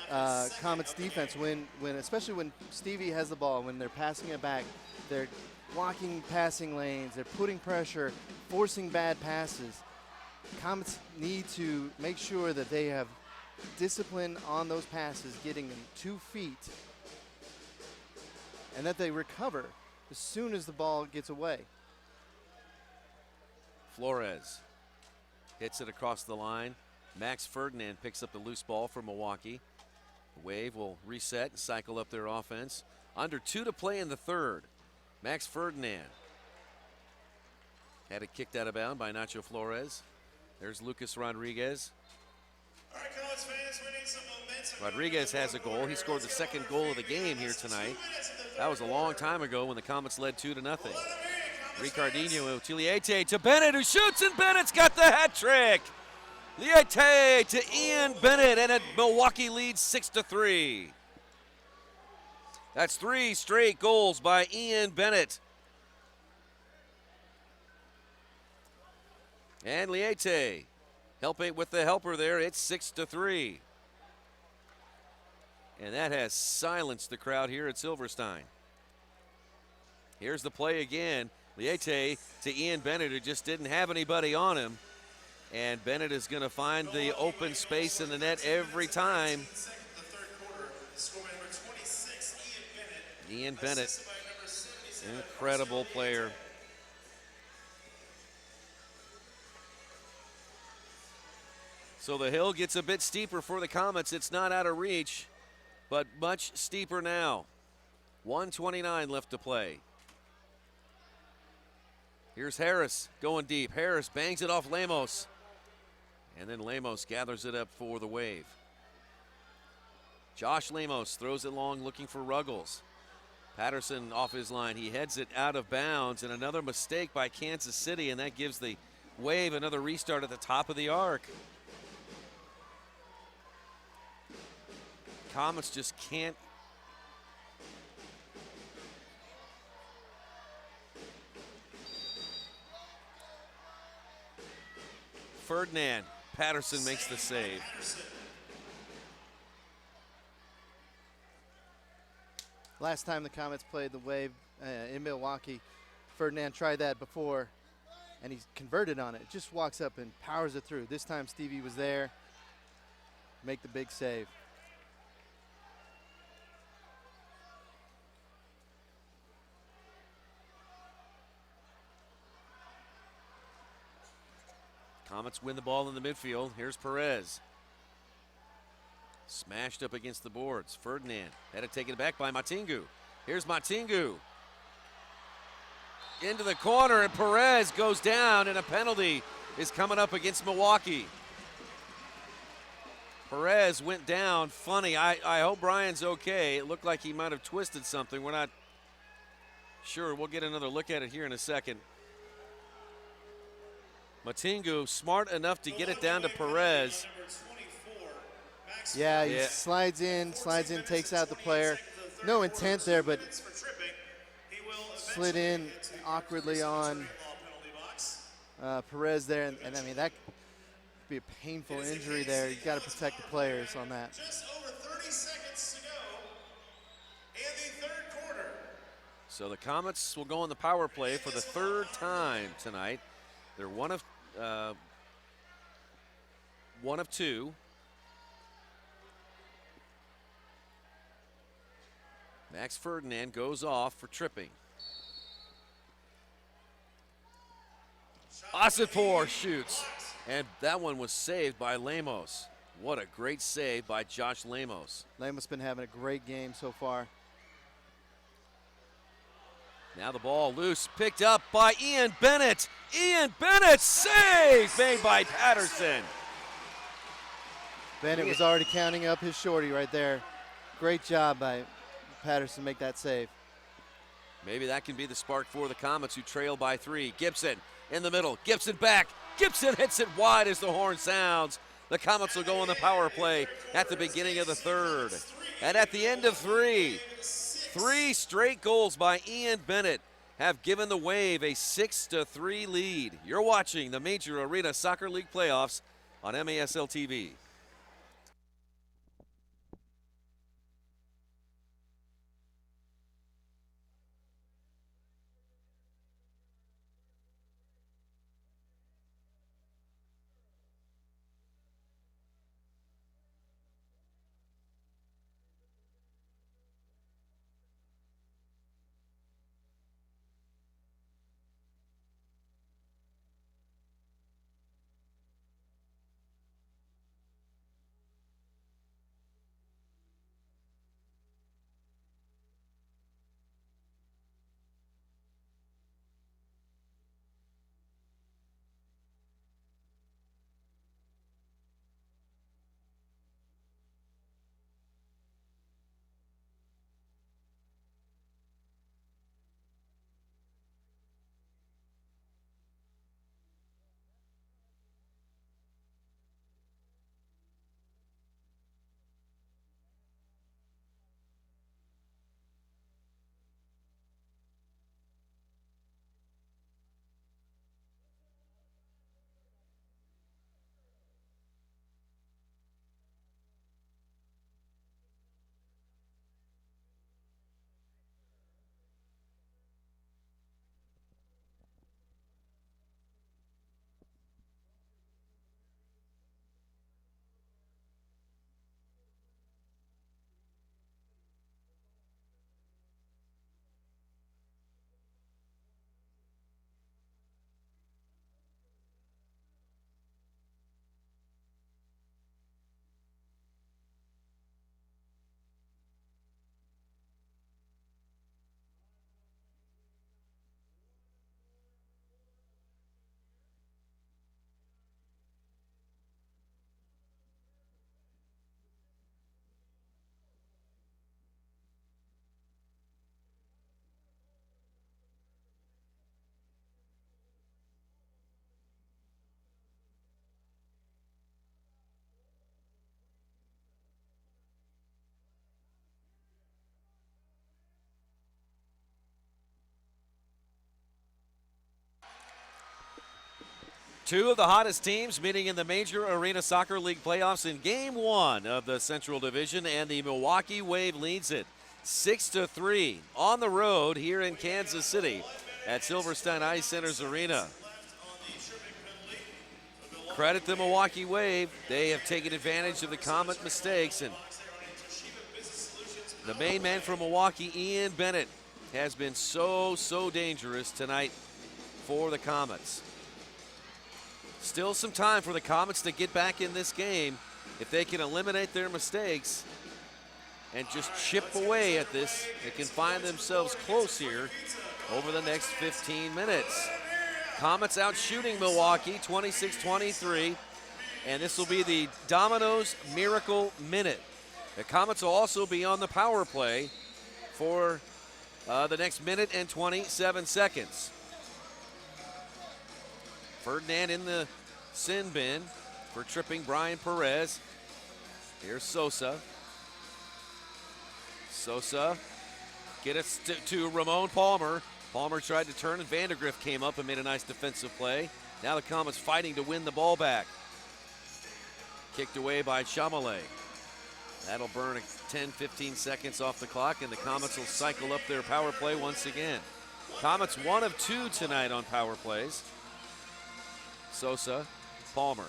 Comets defense especially when Stevie has the ball, when they're passing it back, they're blocking passing lanes, they're putting pressure, forcing bad passes. Comets need to make sure that they have discipline on those passes, getting them 2 feet, and that they recover as soon as the ball gets away. Flores hits it across the line. Max Ferdinand picks up the loose ball for Milwaukee. The Wave will reset and cycle up their offense. Under 2 to play in the third. Max Ferdinand had it kicked out of bounds by Nacho Flores. There's Lucas Rodriguez. All right, Comets fans, we need some momentum. Rodriguez has a goal. He scored the second goal of the game here tonight. That was a long time ago when the Comets led 2-0. Ricardinho Utiliete to Bennett, who shoots, and Bennett's got the hat trick. Liete to Ian Bennett, and Milwaukee leads 6-3. That's 3 straight goals by Ian Bennett. And Liete helping with the helper there. It's 6-3. And that has silenced the crowd here at Silverstein. Here's the play again. Liete to Ian Bennett, who just didn't have anybody on him. And Bennett is going to find the open space in the net every time. Ian Bennett, incredible player. So the hill gets a bit steeper for the Comets. It's not out of reach, but much steeper now. 1:29 left to play. Here's Harris going deep. Harris bangs it off Lemos. And then Lemos gathers it up for the Wave. Josh Lemos throws it long looking for Ruggles. Patterson off his line. He heads it out of bounds, and another mistake by Kansas City, and that gives the Wave another restart at the top of the arc. Comets just can't. Ferdinand. Patterson makes the save. Last time the Comets played the Wave in Milwaukee, Ferdinand tried that before, and he's converted on it. Just walks up and powers it through. This time Stevie was there, make the big save. Comets win the ball in the midfield. Here's Perez. Smashed up against the boards. Ferdinand had it taken back by Matingu. Here's Matingu. Into the corner, and Perez goes down, and a penalty is coming up against Milwaukee. Perez went down. Funny. I hope Brian's okay. It looked like he might have twisted something. We're not sure. We'll get another look at it here in a second. Matingu smart enough to get it down to Perez. Yeah, he slides in, takes out the player. No intent there, but slid in awkwardly on Perez there. And I mean, that could be a painful injury there. You've got to protect the players on that. Just over 30 seconds to go in the third quarter. So the Comets will go on the power play for the third time tonight. They're one of two. Max Ferdinand goes off for tripping. Osipor shoots, and that one was saved by Lemos. What a great save by Josh Lemos. Lemos been having a great game so far. Now the ball loose, picked up by Ian Bennett. Ian Bennett, save made by Patterson. Bennett was already counting up his shorty right there. Great job by Patterson, make that save. Maybe that can be the spark for the Comets, who trail by 3. Gibson in the middle, Gibson back. Gibson hits it wide as the horn sounds. The Comets will go on the power play at the beginning of the third. And at the end of 3 straight goals by Ian Bennett have given the Wave a 6-3 lead. You're watching the Major Arena Soccer League playoffs on MASL TV. Two of the hottest teams meeting in the Major Arena Soccer League playoffs in Game 1 of the Central Division, and the Milwaukee Wave leads it 6-3 on the road here in Kansas City at Silverstein Ice Center's Arena. Credit the Milwaukee Wave. They have taken advantage of the Comet mistakes, and the main man from Milwaukee, Ian Bennett, has been so dangerous tonight for the Comets. Still some time for the Comets to get back in this game. If they can eliminate their mistakes and just chip away at this, they can find themselves close here over the next 15 minutes. Comets out shooting Milwaukee 26-23, and this will be the Domino's Miracle Minute. The Comets will also be on the power play for the next minute and 27 seconds. Ferdinand in the sin bin for tripping Brian Perez. Here's Sosa. Sosa get it to Ramon Palmer. Palmer tried to turn, and Vandergrift came up and made a nice defensive play. Now the Comets fighting to win the ball back. Kicked away by Chamalé. That'll burn 10-15 seconds off the clock, and the Comets will cycle up their power play once again. Comets 1 of 2 tonight on power plays. Sosa, Palmer.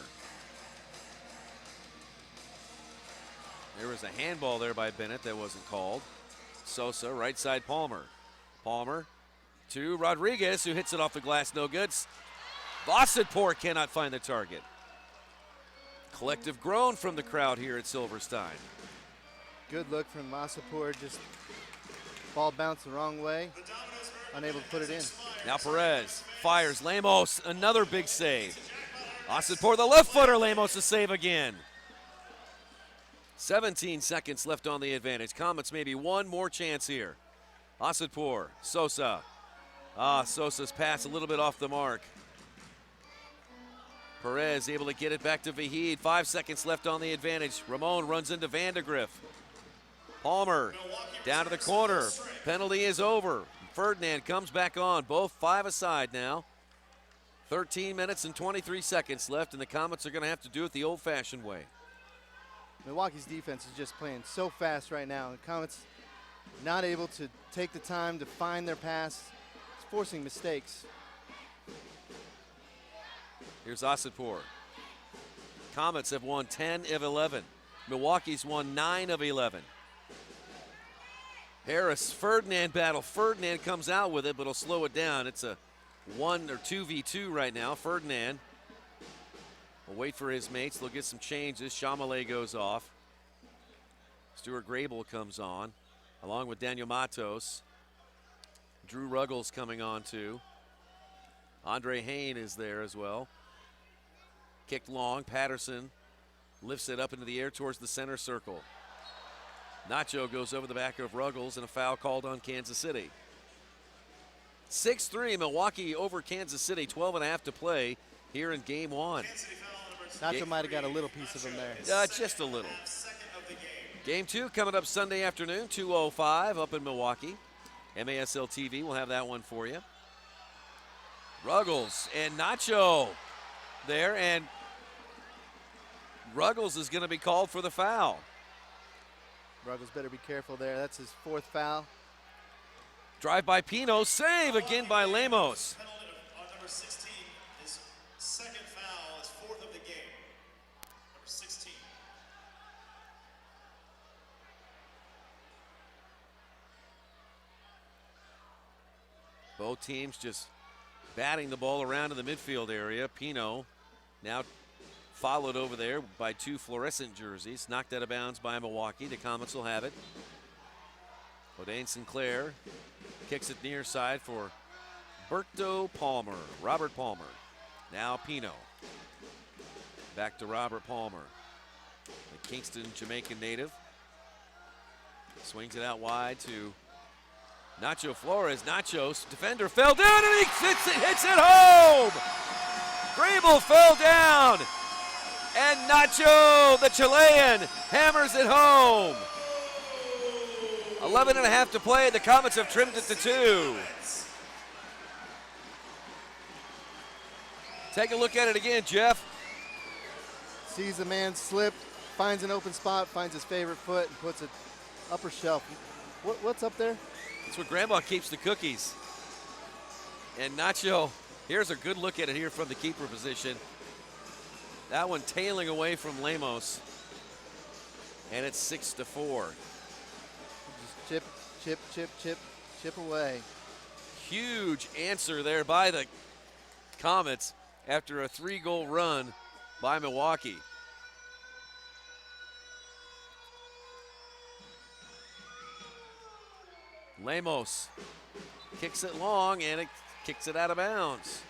There was a handball there by Bennett that wasn't called. Sosa, right side Palmer. Palmer to Rodriguez, who hits it off the glass, no good. Vassedpour cannot find the target. Collective groan from the crowd here at Silverstein. Good look from Vassedpour, just ball bounced the wrong way, unable to put it in. Now Perez fires, Lemos, another big save. Vassedpour, the left footer, Lemos to save again. 17 seconds left on the advantage. Comets maybe one more chance here. Vassedpour, Sosa. Sosa's pass a little bit off the mark. Perez able to get it back to Vahid. 5 seconds left on the advantage. Ramon runs into Vandergrift. Palmer down to the corner. Penalty is over. Ferdinand comes back on. Both 5 aside now. 13 minutes and 23 seconds left, and the Comets are going to have to do it the old-fashioned way. Milwaukee's defense is just playing so fast right now. The Comets not able to take the time to find their pass. It's forcing mistakes. Here's Vassedpour. Comets have won 10 of 11. Milwaukee's won 9 of 11. Harris, Ferdinand battle. Ferdinand comes out with it, but he'll slow it down. It's a 1 or 2v2 right now. Ferdinand will wait for his mates. They'll get some changes. Chamalé goes off. Stuart Grable comes on, along with Daniel Matos. Drew Ruggles coming on too. Andre Hain is there as well. Kicked long. Patterson lifts it up into the air towards the center circle. Nacho goes over the back of Ruggles, and a foul called on Kansas City. 6-3 Milwaukee over Kansas City. 12.5 to play here in game 1. Nacho might have got a little piece of him there. Just a little. Game 2 coming up Sunday afternoon, 2:05 up in Milwaukee. MASL TV will have that one for you. Ruggles and Nacho there, and Ruggles is going to be called for the foul. Ruggles better be careful there. That's his 4th foul. Drive by Pino, save again by Lemos. On number 16, his 2nd foul, his 4th of the game. Number 16. Both teams just batting the ball around in the midfield area. Pino now followed over there by 2 fluorescent jerseys. Knocked out of bounds by Milwaukee. The Comets will have it. O'Dane Sinclair kicks it near side for Berto Palmer. Robert Palmer. Now Pino. Back to Robert Palmer. The Kingston Jamaican native. Swings it out wide to Nacho Flores. Nacho's defender fell down, and he hits it home. Grable fell down, and Nacho, the Chilean, hammers it home. 11.5 to play. The Comets have trimmed it to 2. Take a look at it again, Jeff. Sees the man slip, finds an open spot, finds his favorite foot, and puts it upper shelf. What's up there? That's where Grandma keeps the cookies. And Nacho, here's a good look at it here from the keeper position. That one tailing away from Lemos. And it's 6-4. Just chip away. Huge answer there by the Comets after a 3-goal run by Milwaukee. Lemos kicks it long, and it kicks it out of bounds.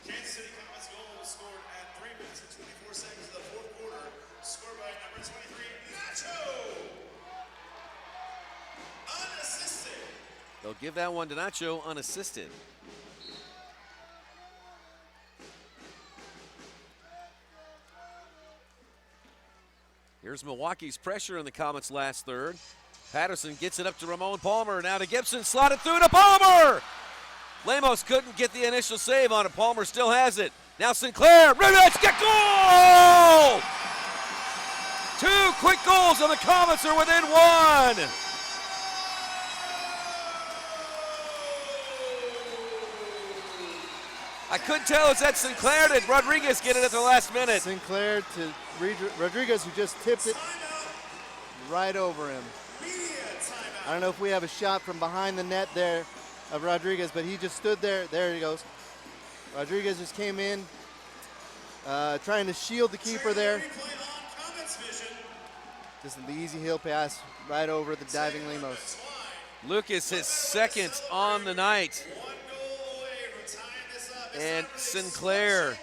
Kansas City Comets goal was scored at 3 minutes and 24 seconds of the fourth quarter. Scored by number 23, Nacho. Unassisted. They'll give that one to Nacho unassisted. Here's Milwaukee's pressure in the Comets' last third. Patterson gets it up to Ramon Palmer. Now to Gibson, slotted through to Palmer! Lemos couldn't get the initial save on it. Palmer still has it. Now Sinclair, Rivets, get goal! 2 quick goals and the Comets are within 1. I couldn't tell, is that Sinclair? Did Rodriguez get it at the last minute? Sinclair to Rodriguez, who just tipped it right over him. I don't know if we have a shot from behind the net there of Rodriguez, but he just stood there. There he goes. Rodriguez just came in, trying to shield the keeper there. Just the easy heel pass right over the diving Lemos. Lucas, his second on the night. And Sinclair. Up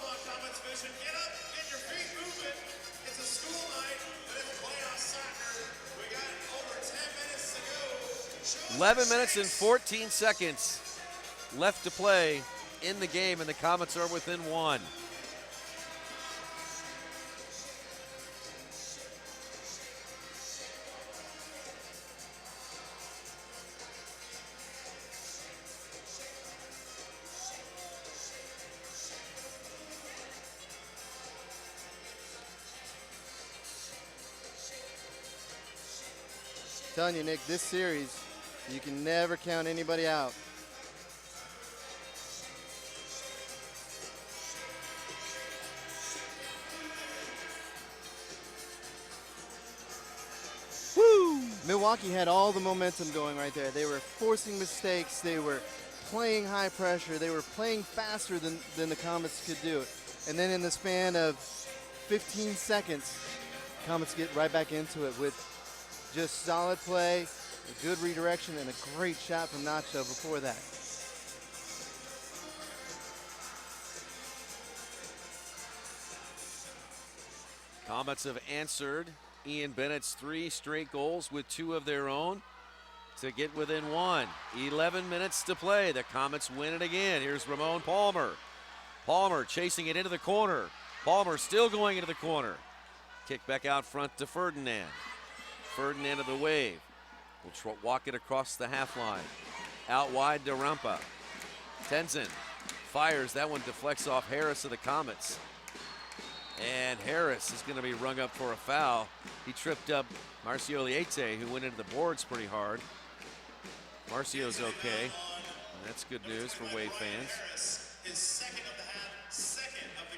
on Comets Vision. Get up, get your feet moving. It's a school night, but it's playoff soccer. We got over 10 minutes to go. 11 minutes and 14 seconds left to play in the game, and the Comets are within 1. Telling you, Nick, this series, you can never count anybody out. Woo! Milwaukee had all the momentum going right there. They were forcing mistakes. They were playing high pressure. They were playing faster than the Comets could do. And then in the span of 15 seconds, Comets get right back into it with just solid play, a good redirection, and a great shot from Nacho before that. Comets have answered Ian Bennett's 3 straight goals with 2 of their own to get within 1. 11 minutes to play. The Comets win it again. Here's Ramon Palmer. Palmer chasing it into the corner. Palmer still going into the corner. Kick back out front to Ferdinand. Ferdinand of the wave. Will walk it across the half line. Out wide to Rampa. Tenzin fires. That one deflects off Harris of the Comets. And Harris is going to be rung up for a foul. He tripped up Marcio Liete, who went into the boards pretty hard. Marcio's okay. And that's good news for Wave fans. Harris, his second of the half, second of the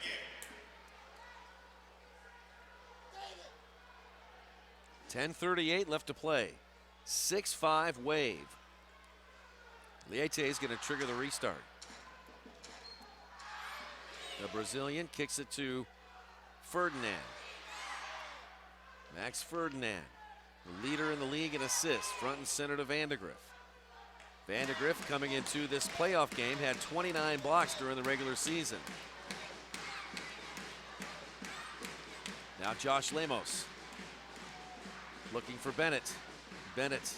game. 10:38 left to play. 6-5 Wave. Liete is going to trigger the restart. The Brazilian kicks it to Ferdinand. Max Ferdinand, the leader in the league in assists, front and center to Vandegrift. Vandegrift, coming into this playoff game, had 29 blocks during the regular season. Now Josh Lemos looking for Bennett. Bennett,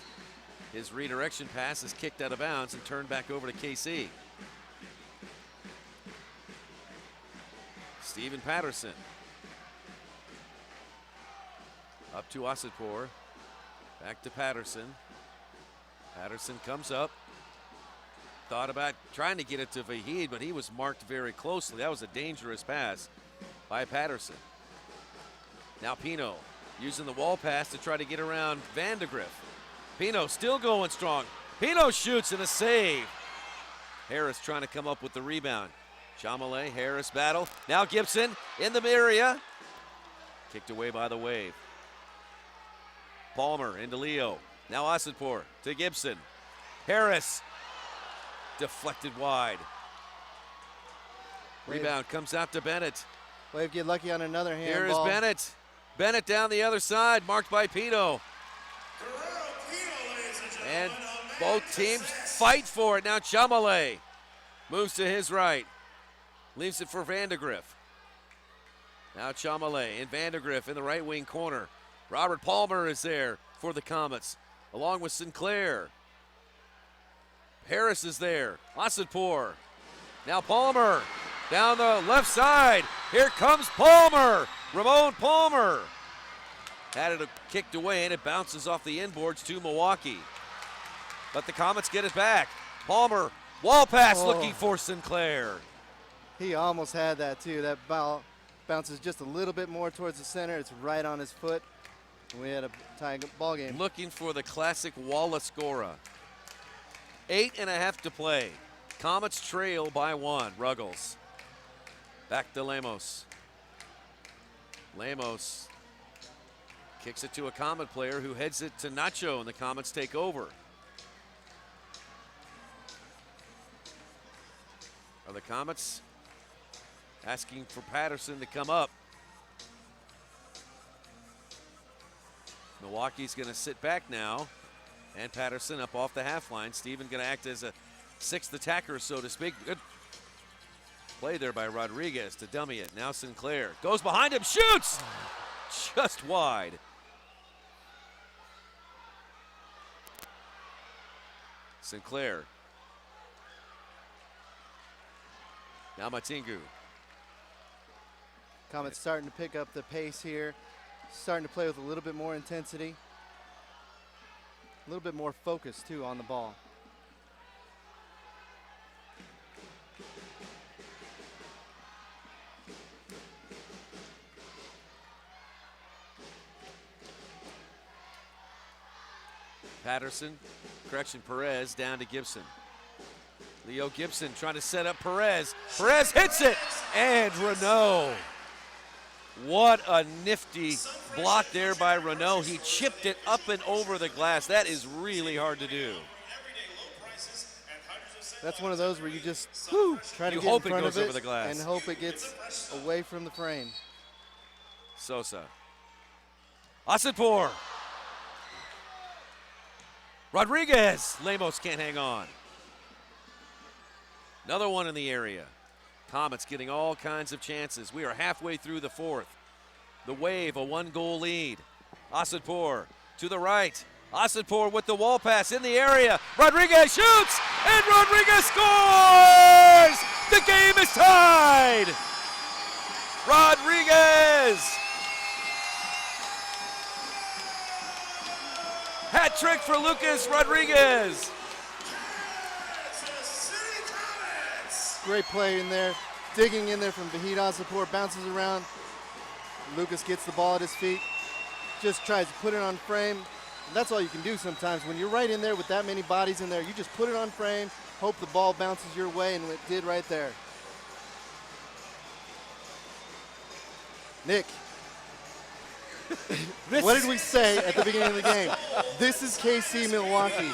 his redirection pass is kicked out of bounds and turned back over to KC. Steven Patterson. Up to Asadpour. Back to Patterson. Patterson comes up. Thought about trying to get it to Vahid, but he was marked very closely. That was a dangerous pass by Patterson. Now Pino using the wall pass to try to get around Vandegrift. Pino still going strong. Pino shoots and a save. Harris trying to come up with the rebound. Chamalé, Harris battle. Now Gibson in the area. Kicked away by the Wave. Palmer into Leo. Now Asadpour to Gibson. Harris deflected wide. Rebound comes out to Bennett. Wave get lucky on another handball. Here is Bennett. Bennett down the other side, marked by Pino. And both teams fight for it. Now Chamalé moves to his right. Leaves it for Vandegrift. Now Chamalé and Vandegrift in the right wing corner. Robert Palmer is there for the Comets, along with Sinclair. Harris is there. Asadpour. Now Palmer down the left side. Here comes Palmer. Ramon Palmer. Had it kicked away, and it bounces off the inboards to Milwaukee. But the Comets get it back. Palmer, wall pass looking for Sinclair. He almost had that too. That ball bounces just a little bit more towards the center. It's right on his foot. And we had a tie ball game. Looking for the classic Walla Scora. 8.5 to play. Comets trail by 1. Ruggles. Back to Lemos. Lemos kicks it to a Comet player who heads it to Nacho, and the Comets take over. Are the Comets asking for Patterson to come up? Milwaukee's going to sit back now, and Patterson up off the half line. Steven going to act as a 6th attacker, so to speak. Good play there by Rodriguez to dummy it. Now Sinclair goes behind him, shoots! Just wide. Sinclair. Now Matingu. Comets starting to pick up the pace here. Starting to play with a little bit more intensity. A little bit more focus, too, on the ball. Patterson, Perez down to Gibson. Leo Gibson trying to set up Perez. Perez hits it, and Renault. What a nifty block there by Renault. He chipped it up and over the glass. That is really hard to do. That's one of those where you just try to get in front of it over the glass and hope it gets away from the frame. Sosa. Asadpour. Rodriguez. Lemos can't hang on. Another one in the area. Comets getting all kinds of chances. We are halfway through the 4th. The Wave, a 1-goal lead. Asadpour to the right. Asadpour with the wall pass in the area. Rodriguez shoots, and Rodriguez scores! The game is tied! Rodriguez! Hat trick for Lucas Rodriguez. Great play in there, digging in there from Vahid Asadpour, bounces around. Lucas gets the ball at his feet, just tries to put it on frame. And that's all you can do sometimes. When you're right in there with that many bodies in there, you just put it on frame, hope the ball bounces your way, and it did right there. Nick, what did we say at the beginning of the game? This is KC Milwaukee.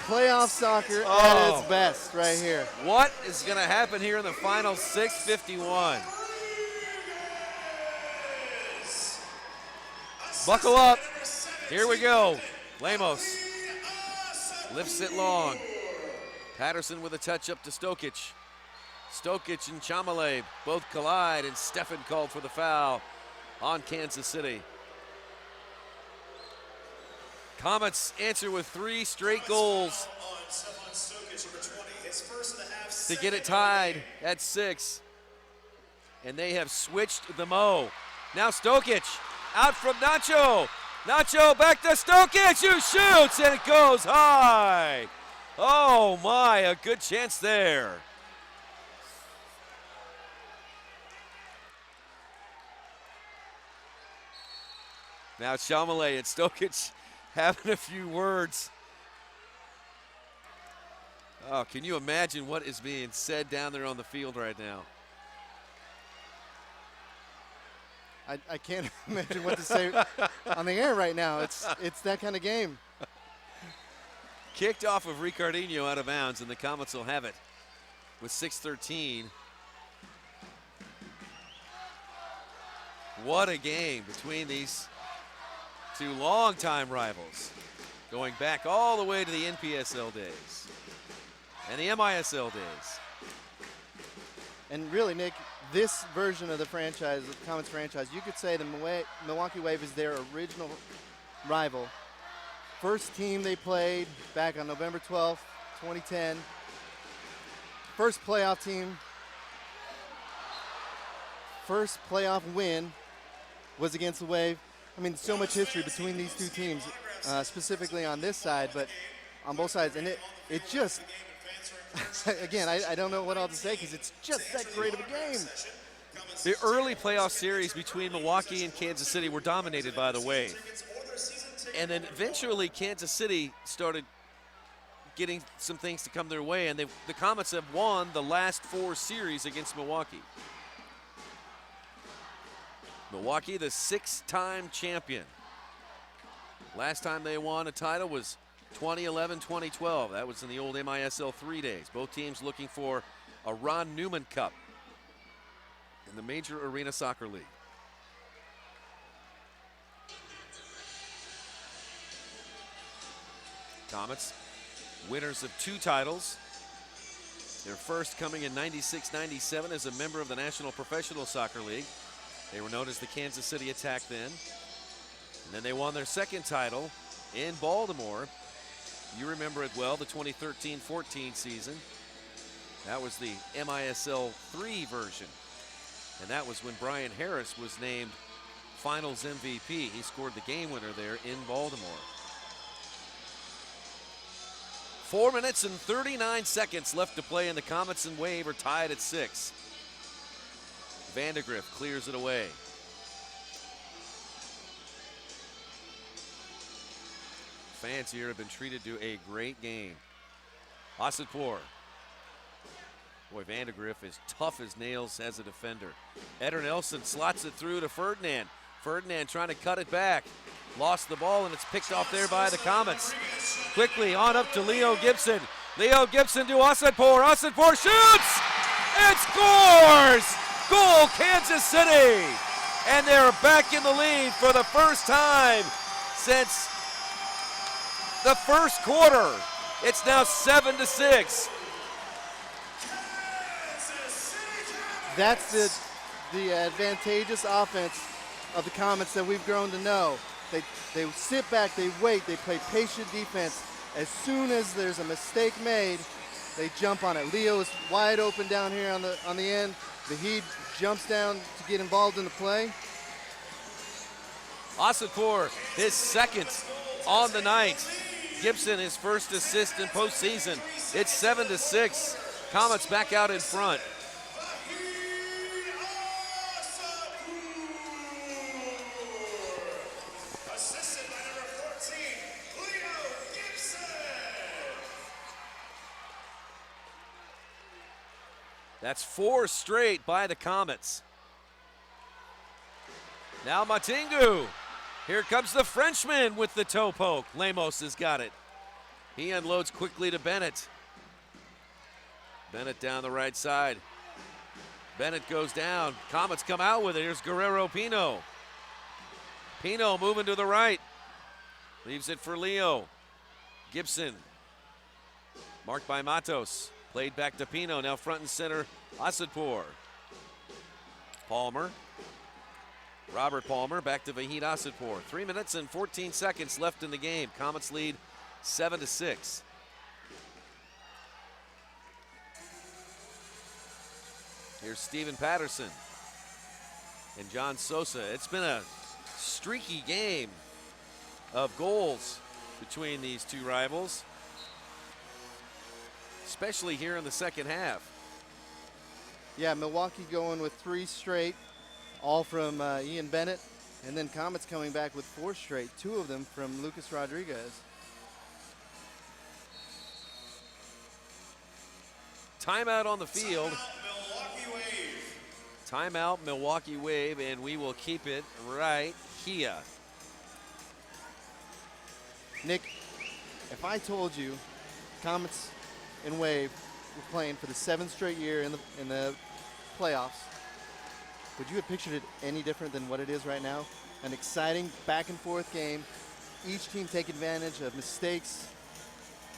Playoff soccer at its best right here. What is going to happen here in the final 6:51? Buckle up. Here we go. Lemos lifts it long. Patterson with a touch up to Stokic. Stokic and Chamalé both collide, and Stefan called for the foul on Kansas City. Comets answer with 3 straight goals to get it tied at 6. And they have switched the mo. Now Stokic out from Nacho. Nacho back to Stokic, who shoots, and it goes high. Oh my, a good chance there. Now Chamalé and Stokic having a few words. Oh, can you imagine what is being said down there on the field right now? I can't imagine what to say on the air right now. It's that kind of game. Kicked off of Ricardinho out of bounds, and the Comets will have it with 6:13. What a game between these two longtime rivals, going back all the way to the NPSL days and the MISL days. And really, Nick, this version of the franchise, the Comets franchise, you could say the Milwaukee Wave is their original rival. First team they played back on November 12th, 2010. First playoff team. First playoff win was against the Wave. I mean, so much history between these two teams, specifically on this side, but on both sides. And it just, again, I don't know what else to say because it's just that great of a game. The early playoff series between Milwaukee and Kansas City were dominated by the Wave. And then eventually Kansas City started getting some things to come their way, and the Comets have won the last 4 series against Milwaukee. Milwaukee, the 6-time champion. Last time they won a title was 2011-2012. That was in the old MISL 3 days. Both teams looking for a Ron Newman Cup in the Major Arena Soccer League. Comets, winners of 2 titles. Their first coming in 96-97 as a member of the National Professional Soccer League. They were known as the Kansas City Attack then. And then they won their second title in Baltimore. You remember it well, the 2013-14 season. That was the MISL 3 version. And that was when Brian Harris was named Finals MVP. He scored the game winner there in Baltimore. 4 minutes and 39 seconds left to play, and the Comets and Wave are tied at 6. Vandegrift clears it away. Fans here have been treated to a great game. Asadpour. Boy, Vandegrift is tough as nails as a defender. Eder Nelson slots it through to Ferdinand. Ferdinand trying to cut it back. Lost the ball, and it's picked off there by the Comets. Quickly on up to Leo Gibson. Leo Gibson to Asadpour. Asadpour shoots and scores! Goal, Kansas City! And they're back in the lead for the first time since the first quarter. It's now 7-6. That's the advantageous offense of the Comets that we've grown to know. They sit back, they wait, they play patient defense. As soon as there's a mistake made, they jump on it. Leo is wide open down here on the end. Vahid jumps down to get involved in the play. Asadpour, his second on the night. Gibson, his first assist in postseason. It's 7-6. Comets back out in front. Assisted by number 14, Leo Gibson. That's 4 straight by the Comets. Now Matingu. Here comes the Frenchman with the toe poke. Lemos has got it. He unloads quickly to Bennett. Bennett down the right side. Bennett goes down. Comets come out with it. Here's Guerrero Pino. Pino moving to the right. Leaves it for Leo. Gibson. Marked by Matos. Played back to Pino. Now front and center, Asadpour. Palmer. Robert Palmer back to Vahid Asadpour. 3 minutes and 14 seconds left in the game. Comets lead 7-6. Here's Steven Patterson and John Sosa. It's been a streaky game of goals between these two rivals, especially here in the second half. Yeah, Milwaukee going with 3 straight, all from Ian Bennett, and then Comets coming back with 4 straight, 2 of them from Lucas Rodriguez. Timeout on the field. Milwaukee Wave. Timeout, Milwaukee Wave, and we will keep it right here. Nick, if I told you Comets and Wave were playing for the 7th straight year in the playoffs, would you have pictured it any different than what it is right now? An exciting back and forth game. Each team take advantage of mistakes.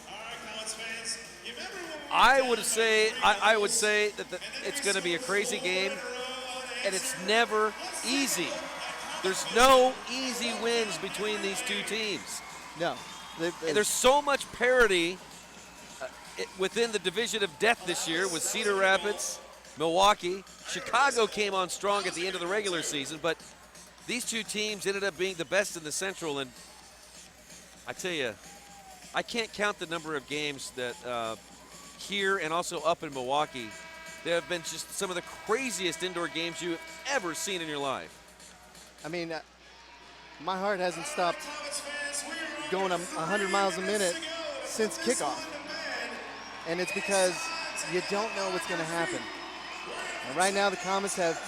All right, Comets fans, you remember when we I would say that it's going to be a crazy game, and it's never easy. There's no easy wins between these two teams. No. There's so much parity within the division of death this year with Cedar Rapids, Milwaukee. Chicago came on strong at the end of the regular season, but these two teams ended up being the best in the Central, and I tell you, I can't count the number of games that here and also up in Milwaukee, there have been just some of the craziest indoor games you have ever seen in your life. I mean, my heart hasn't stopped going 100 miles a minute since kickoff. And it's because you don't know what's going to happen. And right now the Comets have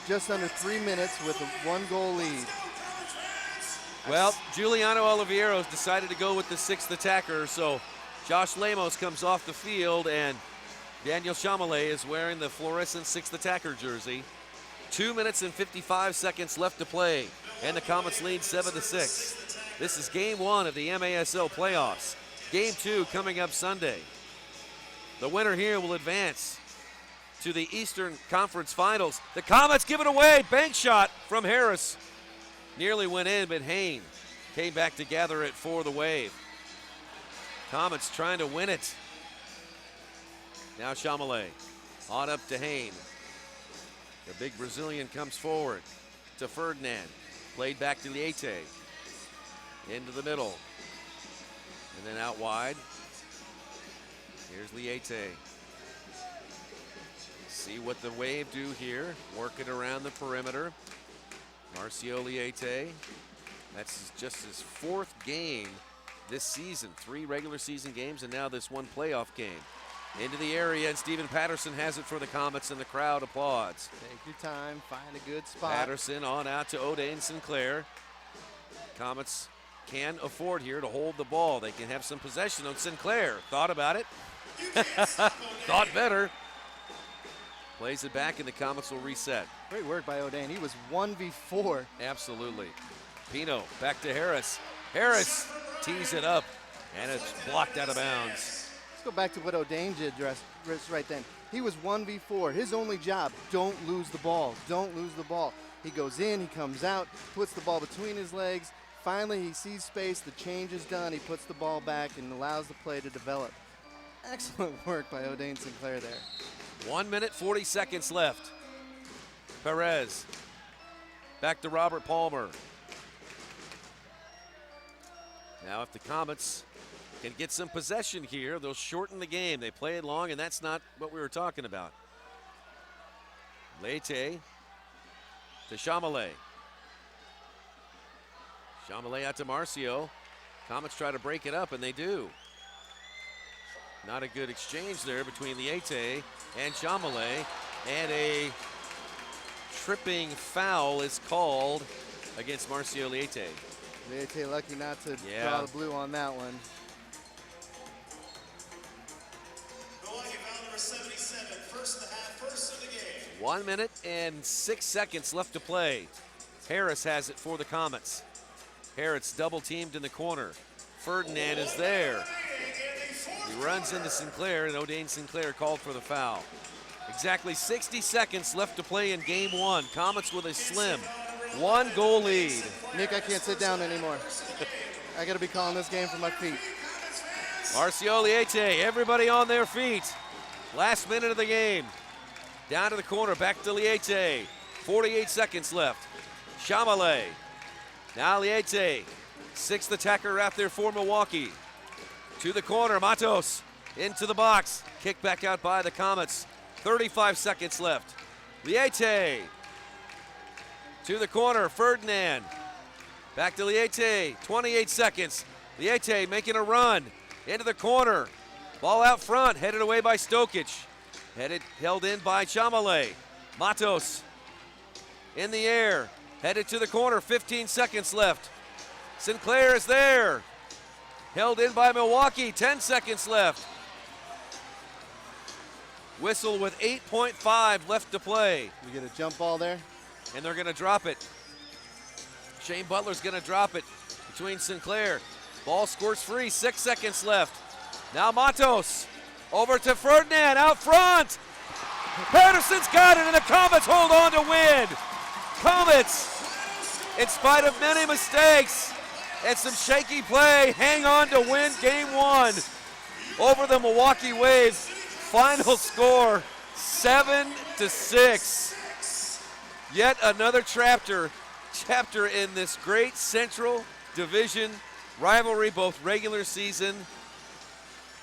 just under 3 minutes with a 1-goal lead. Well, Giuliano Olivieros decided to go with the 6th attacker, so Josh Lemos comes off the field, and Daniel Chamelet is wearing the fluorescent 6th attacker jersey. 2 minutes and 55 seconds left to play, and the Comets lead 7-6. This is game 1 of the MASL playoffs. Game 2 coming up Sunday. The winner here will advance to the Eastern Conference Finals. The Comets give it away. Bank shot from Harris. Nearly went in, but Hain came back to gather it for the Wave. Comets trying to win it. Now Chamelet on up to Hain. The big Brazilian comes forward to Ferdinand. Played back to Liete. Into the middle. And then out wide. Here's Liete. See what the Wave do here. Working around the perimeter. Marcio Liete. That's just his 4th game this season. 3 regular season games and now this 1 playoff game. Into the area, and Stephen Patterson has it for the Comets, and the crowd applauds. Take your time, find a good spot. Patterson on out to O'Dane Sinclair. Comets can afford here to hold the ball. They can have some possession on Sinclair. Thought about it. Thought better. Plays it back, and the Comets will reset. Great work by O'Dane. He was 1v4. Absolutely. Pino back to Harris. Harris tees it up, and it's blocked out of bounds. Let's go back to what O'Dane did right then. He was 1v4. His only job, don't lose the ball. Don't lose the ball. He goes in, he comes out, puts the ball between his legs. Finally, he sees space. The change is done. He puts the ball back and allows the play to develop. Excellent work by O'Dane Sinclair there. 1 minute, 40 seconds left. Perez. Back to Robert Palmer. Now if the Comets can get some possession here, they'll shorten the game. They play it long, and that's not what we were talking about. Liete to Chamelet. Chamelet out to Marcio. Comets try to break it up, and they do. Not a good exchange there between Liete and Chamelet, and a tripping foul is called against Marcio Liete. Liete lucky not to draw the blue on that one. Milwaukee foul number 77, first of the half, first of the game. 1 minute and 6 seconds left to play. Harris has it for the Comets. Harris double teamed in the corner. Ferdinand is there. He runs into Sinclair, and O'Dane Sinclair called for the foul. Exactly 60 seconds left to play in game 1. Comets with a slim 1-goal lead. Nick, I can't sit down anymore. I got to be calling this game from my feet. Marcio Liete, everybody on their feet. Last minute of the game. Down to the corner, back to Liete. 48 seconds left. Chamelet. Now Liete Sixth attacker out there for Milwaukee. To the corner, Matos into the box. Kick back out by the Comets. 35 seconds left. Liete to the corner, Ferdinand. Back to Liete, 28 seconds. Liete making a run into the corner. Ball out front, headed away by Stokic. Held in by Chamale. Matos in the air, headed to the corner, 15 seconds left. Sinclair is there. Held in by Milwaukee, 10 seconds left. Whistle with 8.5 left to play. We get a jump ball there. And they're gonna drop it. Shane Butler's gonna drop it between Sinclair. Ball scores free, 6 seconds left. Now Matos over to Ferdinand out front. Patterson's got it and the Comets hold on to win. Comets, in spite of many mistakes and some shaky play, hang on to win game one over the Milwaukee Waves. Final score, 7-6. Yet another chapter in this great Central Division rivalry, both regular season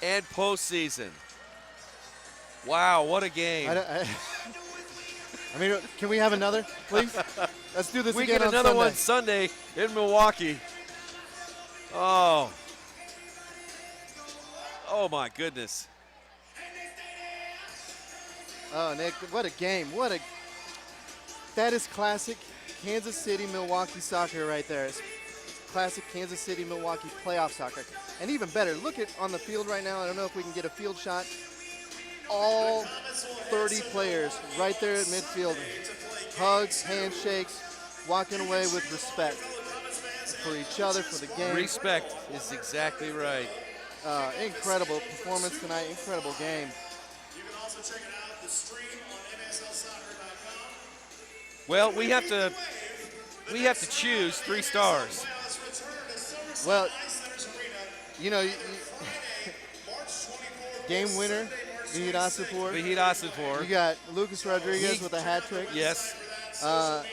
and postseason. Wow, what a game. I mean, can we have another, please? Let's do this we again get another on one Sunday in Milwaukee. Oh my goodness. Oh, Nick, what a game. That is classic Kansas City, Milwaukee soccer right there. It's classic Kansas City, Milwaukee playoff soccer. And even better, look at on the field right now. I don't know if we can get a field shot. All 30 players right there at midfield. Hugs, handshakes, walking away with respect for each other, for the game. Respect is exactly right. Incredible performance tonight, incredible game. You can also check it out, the stream on NSLsoccer.com. Well, we have to choose 3 stars. Well, you know, game winner, Vahid Asapur. Vahid Asapur. You got Lucas Rodriguez with a hat trick. Yes.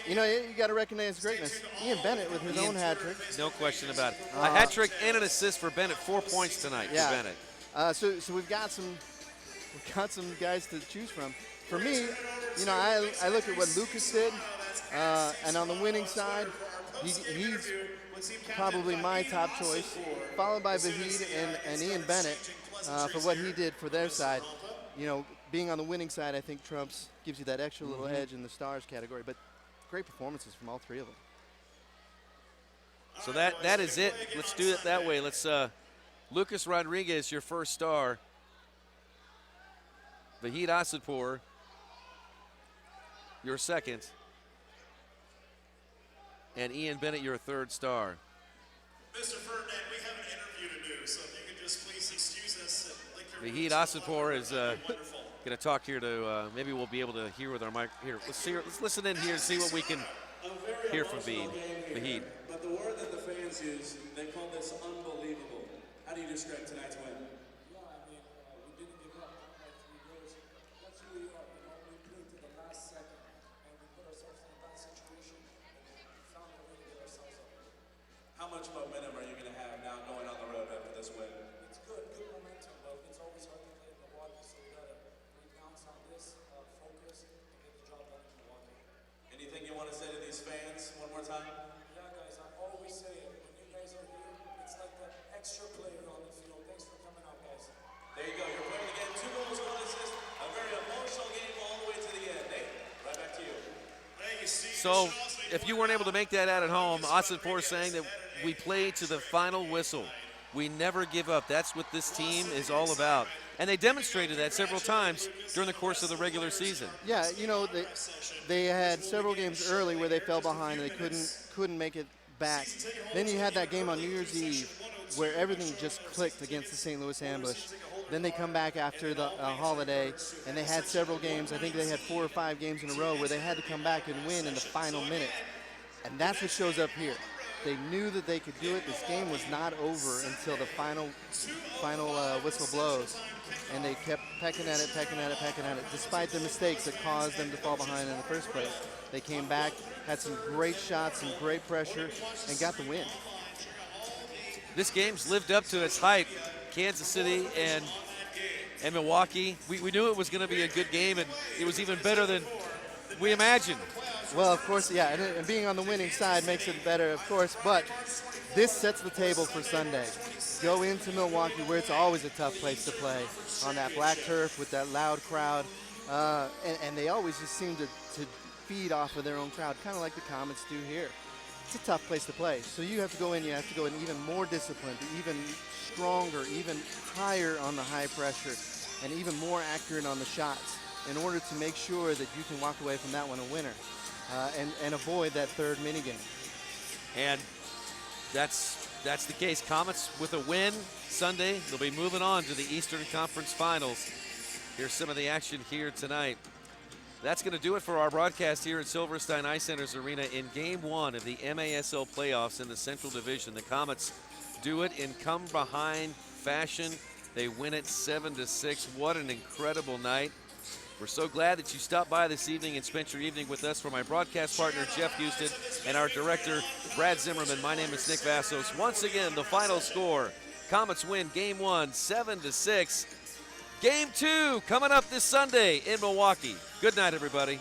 You know, you got to recognize greatness. Ian Bennett with his own hat trick. No question about it. A hat trick and an assist for Bennett. 4 points tonight for Bennett. So we've got some guys to choose from. For me, you know, I look at what Lucas did, and on the winning side, he's probably my top choice, followed by Vahid and Ian Bennett for what he did for their side. You know, being on the winning side, I think gives you that extra little edge in the stars category. But great performances from all 3 of them. So that is it. Let's do it that way. Let's Lucas Rodriguez, your first star. Vahid Asapur, your second. And Ian Bennett, your third star. Mr. Ferdinand, we have an interview to do, so if you could just please excuse us. Vahid Asapur is going to talk here to, maybe we'll be able to hear with our mic. Here, let's listen in here and see what we can hear from Vahid. But the word that the fans use, they call this unbelievable. How do you describe tonight's win? Yeah, I mean, we didn't give up like 3 goals. That's who we are. You know, we played to the last second, and we put ourselves in a bad situation, and we found a way to get ourselves up. How much momentum are you going to have now going on the road after this win? It's good momentum, but it's always hard to play in Milwaukee, so we gotta rebounce on this, focus, and get the job done in Milwaukee. Anything you want to say to these fans one more time? Yeah, guys, I always say it. When you guys are here, it's like that extra player on the field. Thanks for coming out, guys. There you go. You're playing the game. 2 goals, 1 assist. A very emotional game all the way to the end. Nate, right back to you. So if you weren't able to make that out at home, Asapur saying that we play to the final whistle. We never give up. That's what this team is all about. And they demonstrated that several times during the course of the regular season. Yeah, you know, they had several games early where they fell behind and they couldn't make it back. Then you had that game on New Year's Eve where everything just clicked against the St. Louis Ambush. Then they come back after the holiday, and they had several games. I think they had 4 or 5 games in a row where they had to come back and win in the final minute. And that's what shows up here. They knew that they could do it. This game was not over until the final whistle blows. And they kept pecking at it, despite the mistakes that caused them to fall behind in the first place. They came back, had some great shots, some great pressure, and got the win. this game's lived up to its hype. Kansas City and Milwaukee. We knew it was going to be a good game, and it was even better than we imagined. Well, of course, yeah, and being on the winning side makes it better, of course, but this sets the table for Sunday. Go into Milwaukee, where it's always a tough place to play, on that black turf with that loud crowd, and they always just seem to feed off of their own crowd, kind of like the Comets do here. It's a tough place to play, so you have to go in even more disciplined, even stronger, even higher on the high pressure, and even more accurate on the shots in order to make sure that you can walk away from that one a winner and avoid that third minigame. And that's the case. Comets with a win Sunday. They'll be moving on to the Eastern Conference Finals. Here's some of the action here tonight. That's going to do it for our broadcast here at Silverstein Ice Centers Arena in Game 1 of the MASL playoffs in the Central Division. The Comets do it in come-behind fashion. They win it 7-6. What an incredible night. We're so glad that you stopped by this evening and spent your evening with us. For my broadcast partner, Jeff Houston, and our director, Brad Zimmerman, my name is Nick Vassos. Once again, the final score. Comets win Game 1, 7-6. Game 2 coming up this Sunday in Milwaukee. Good night, everybody.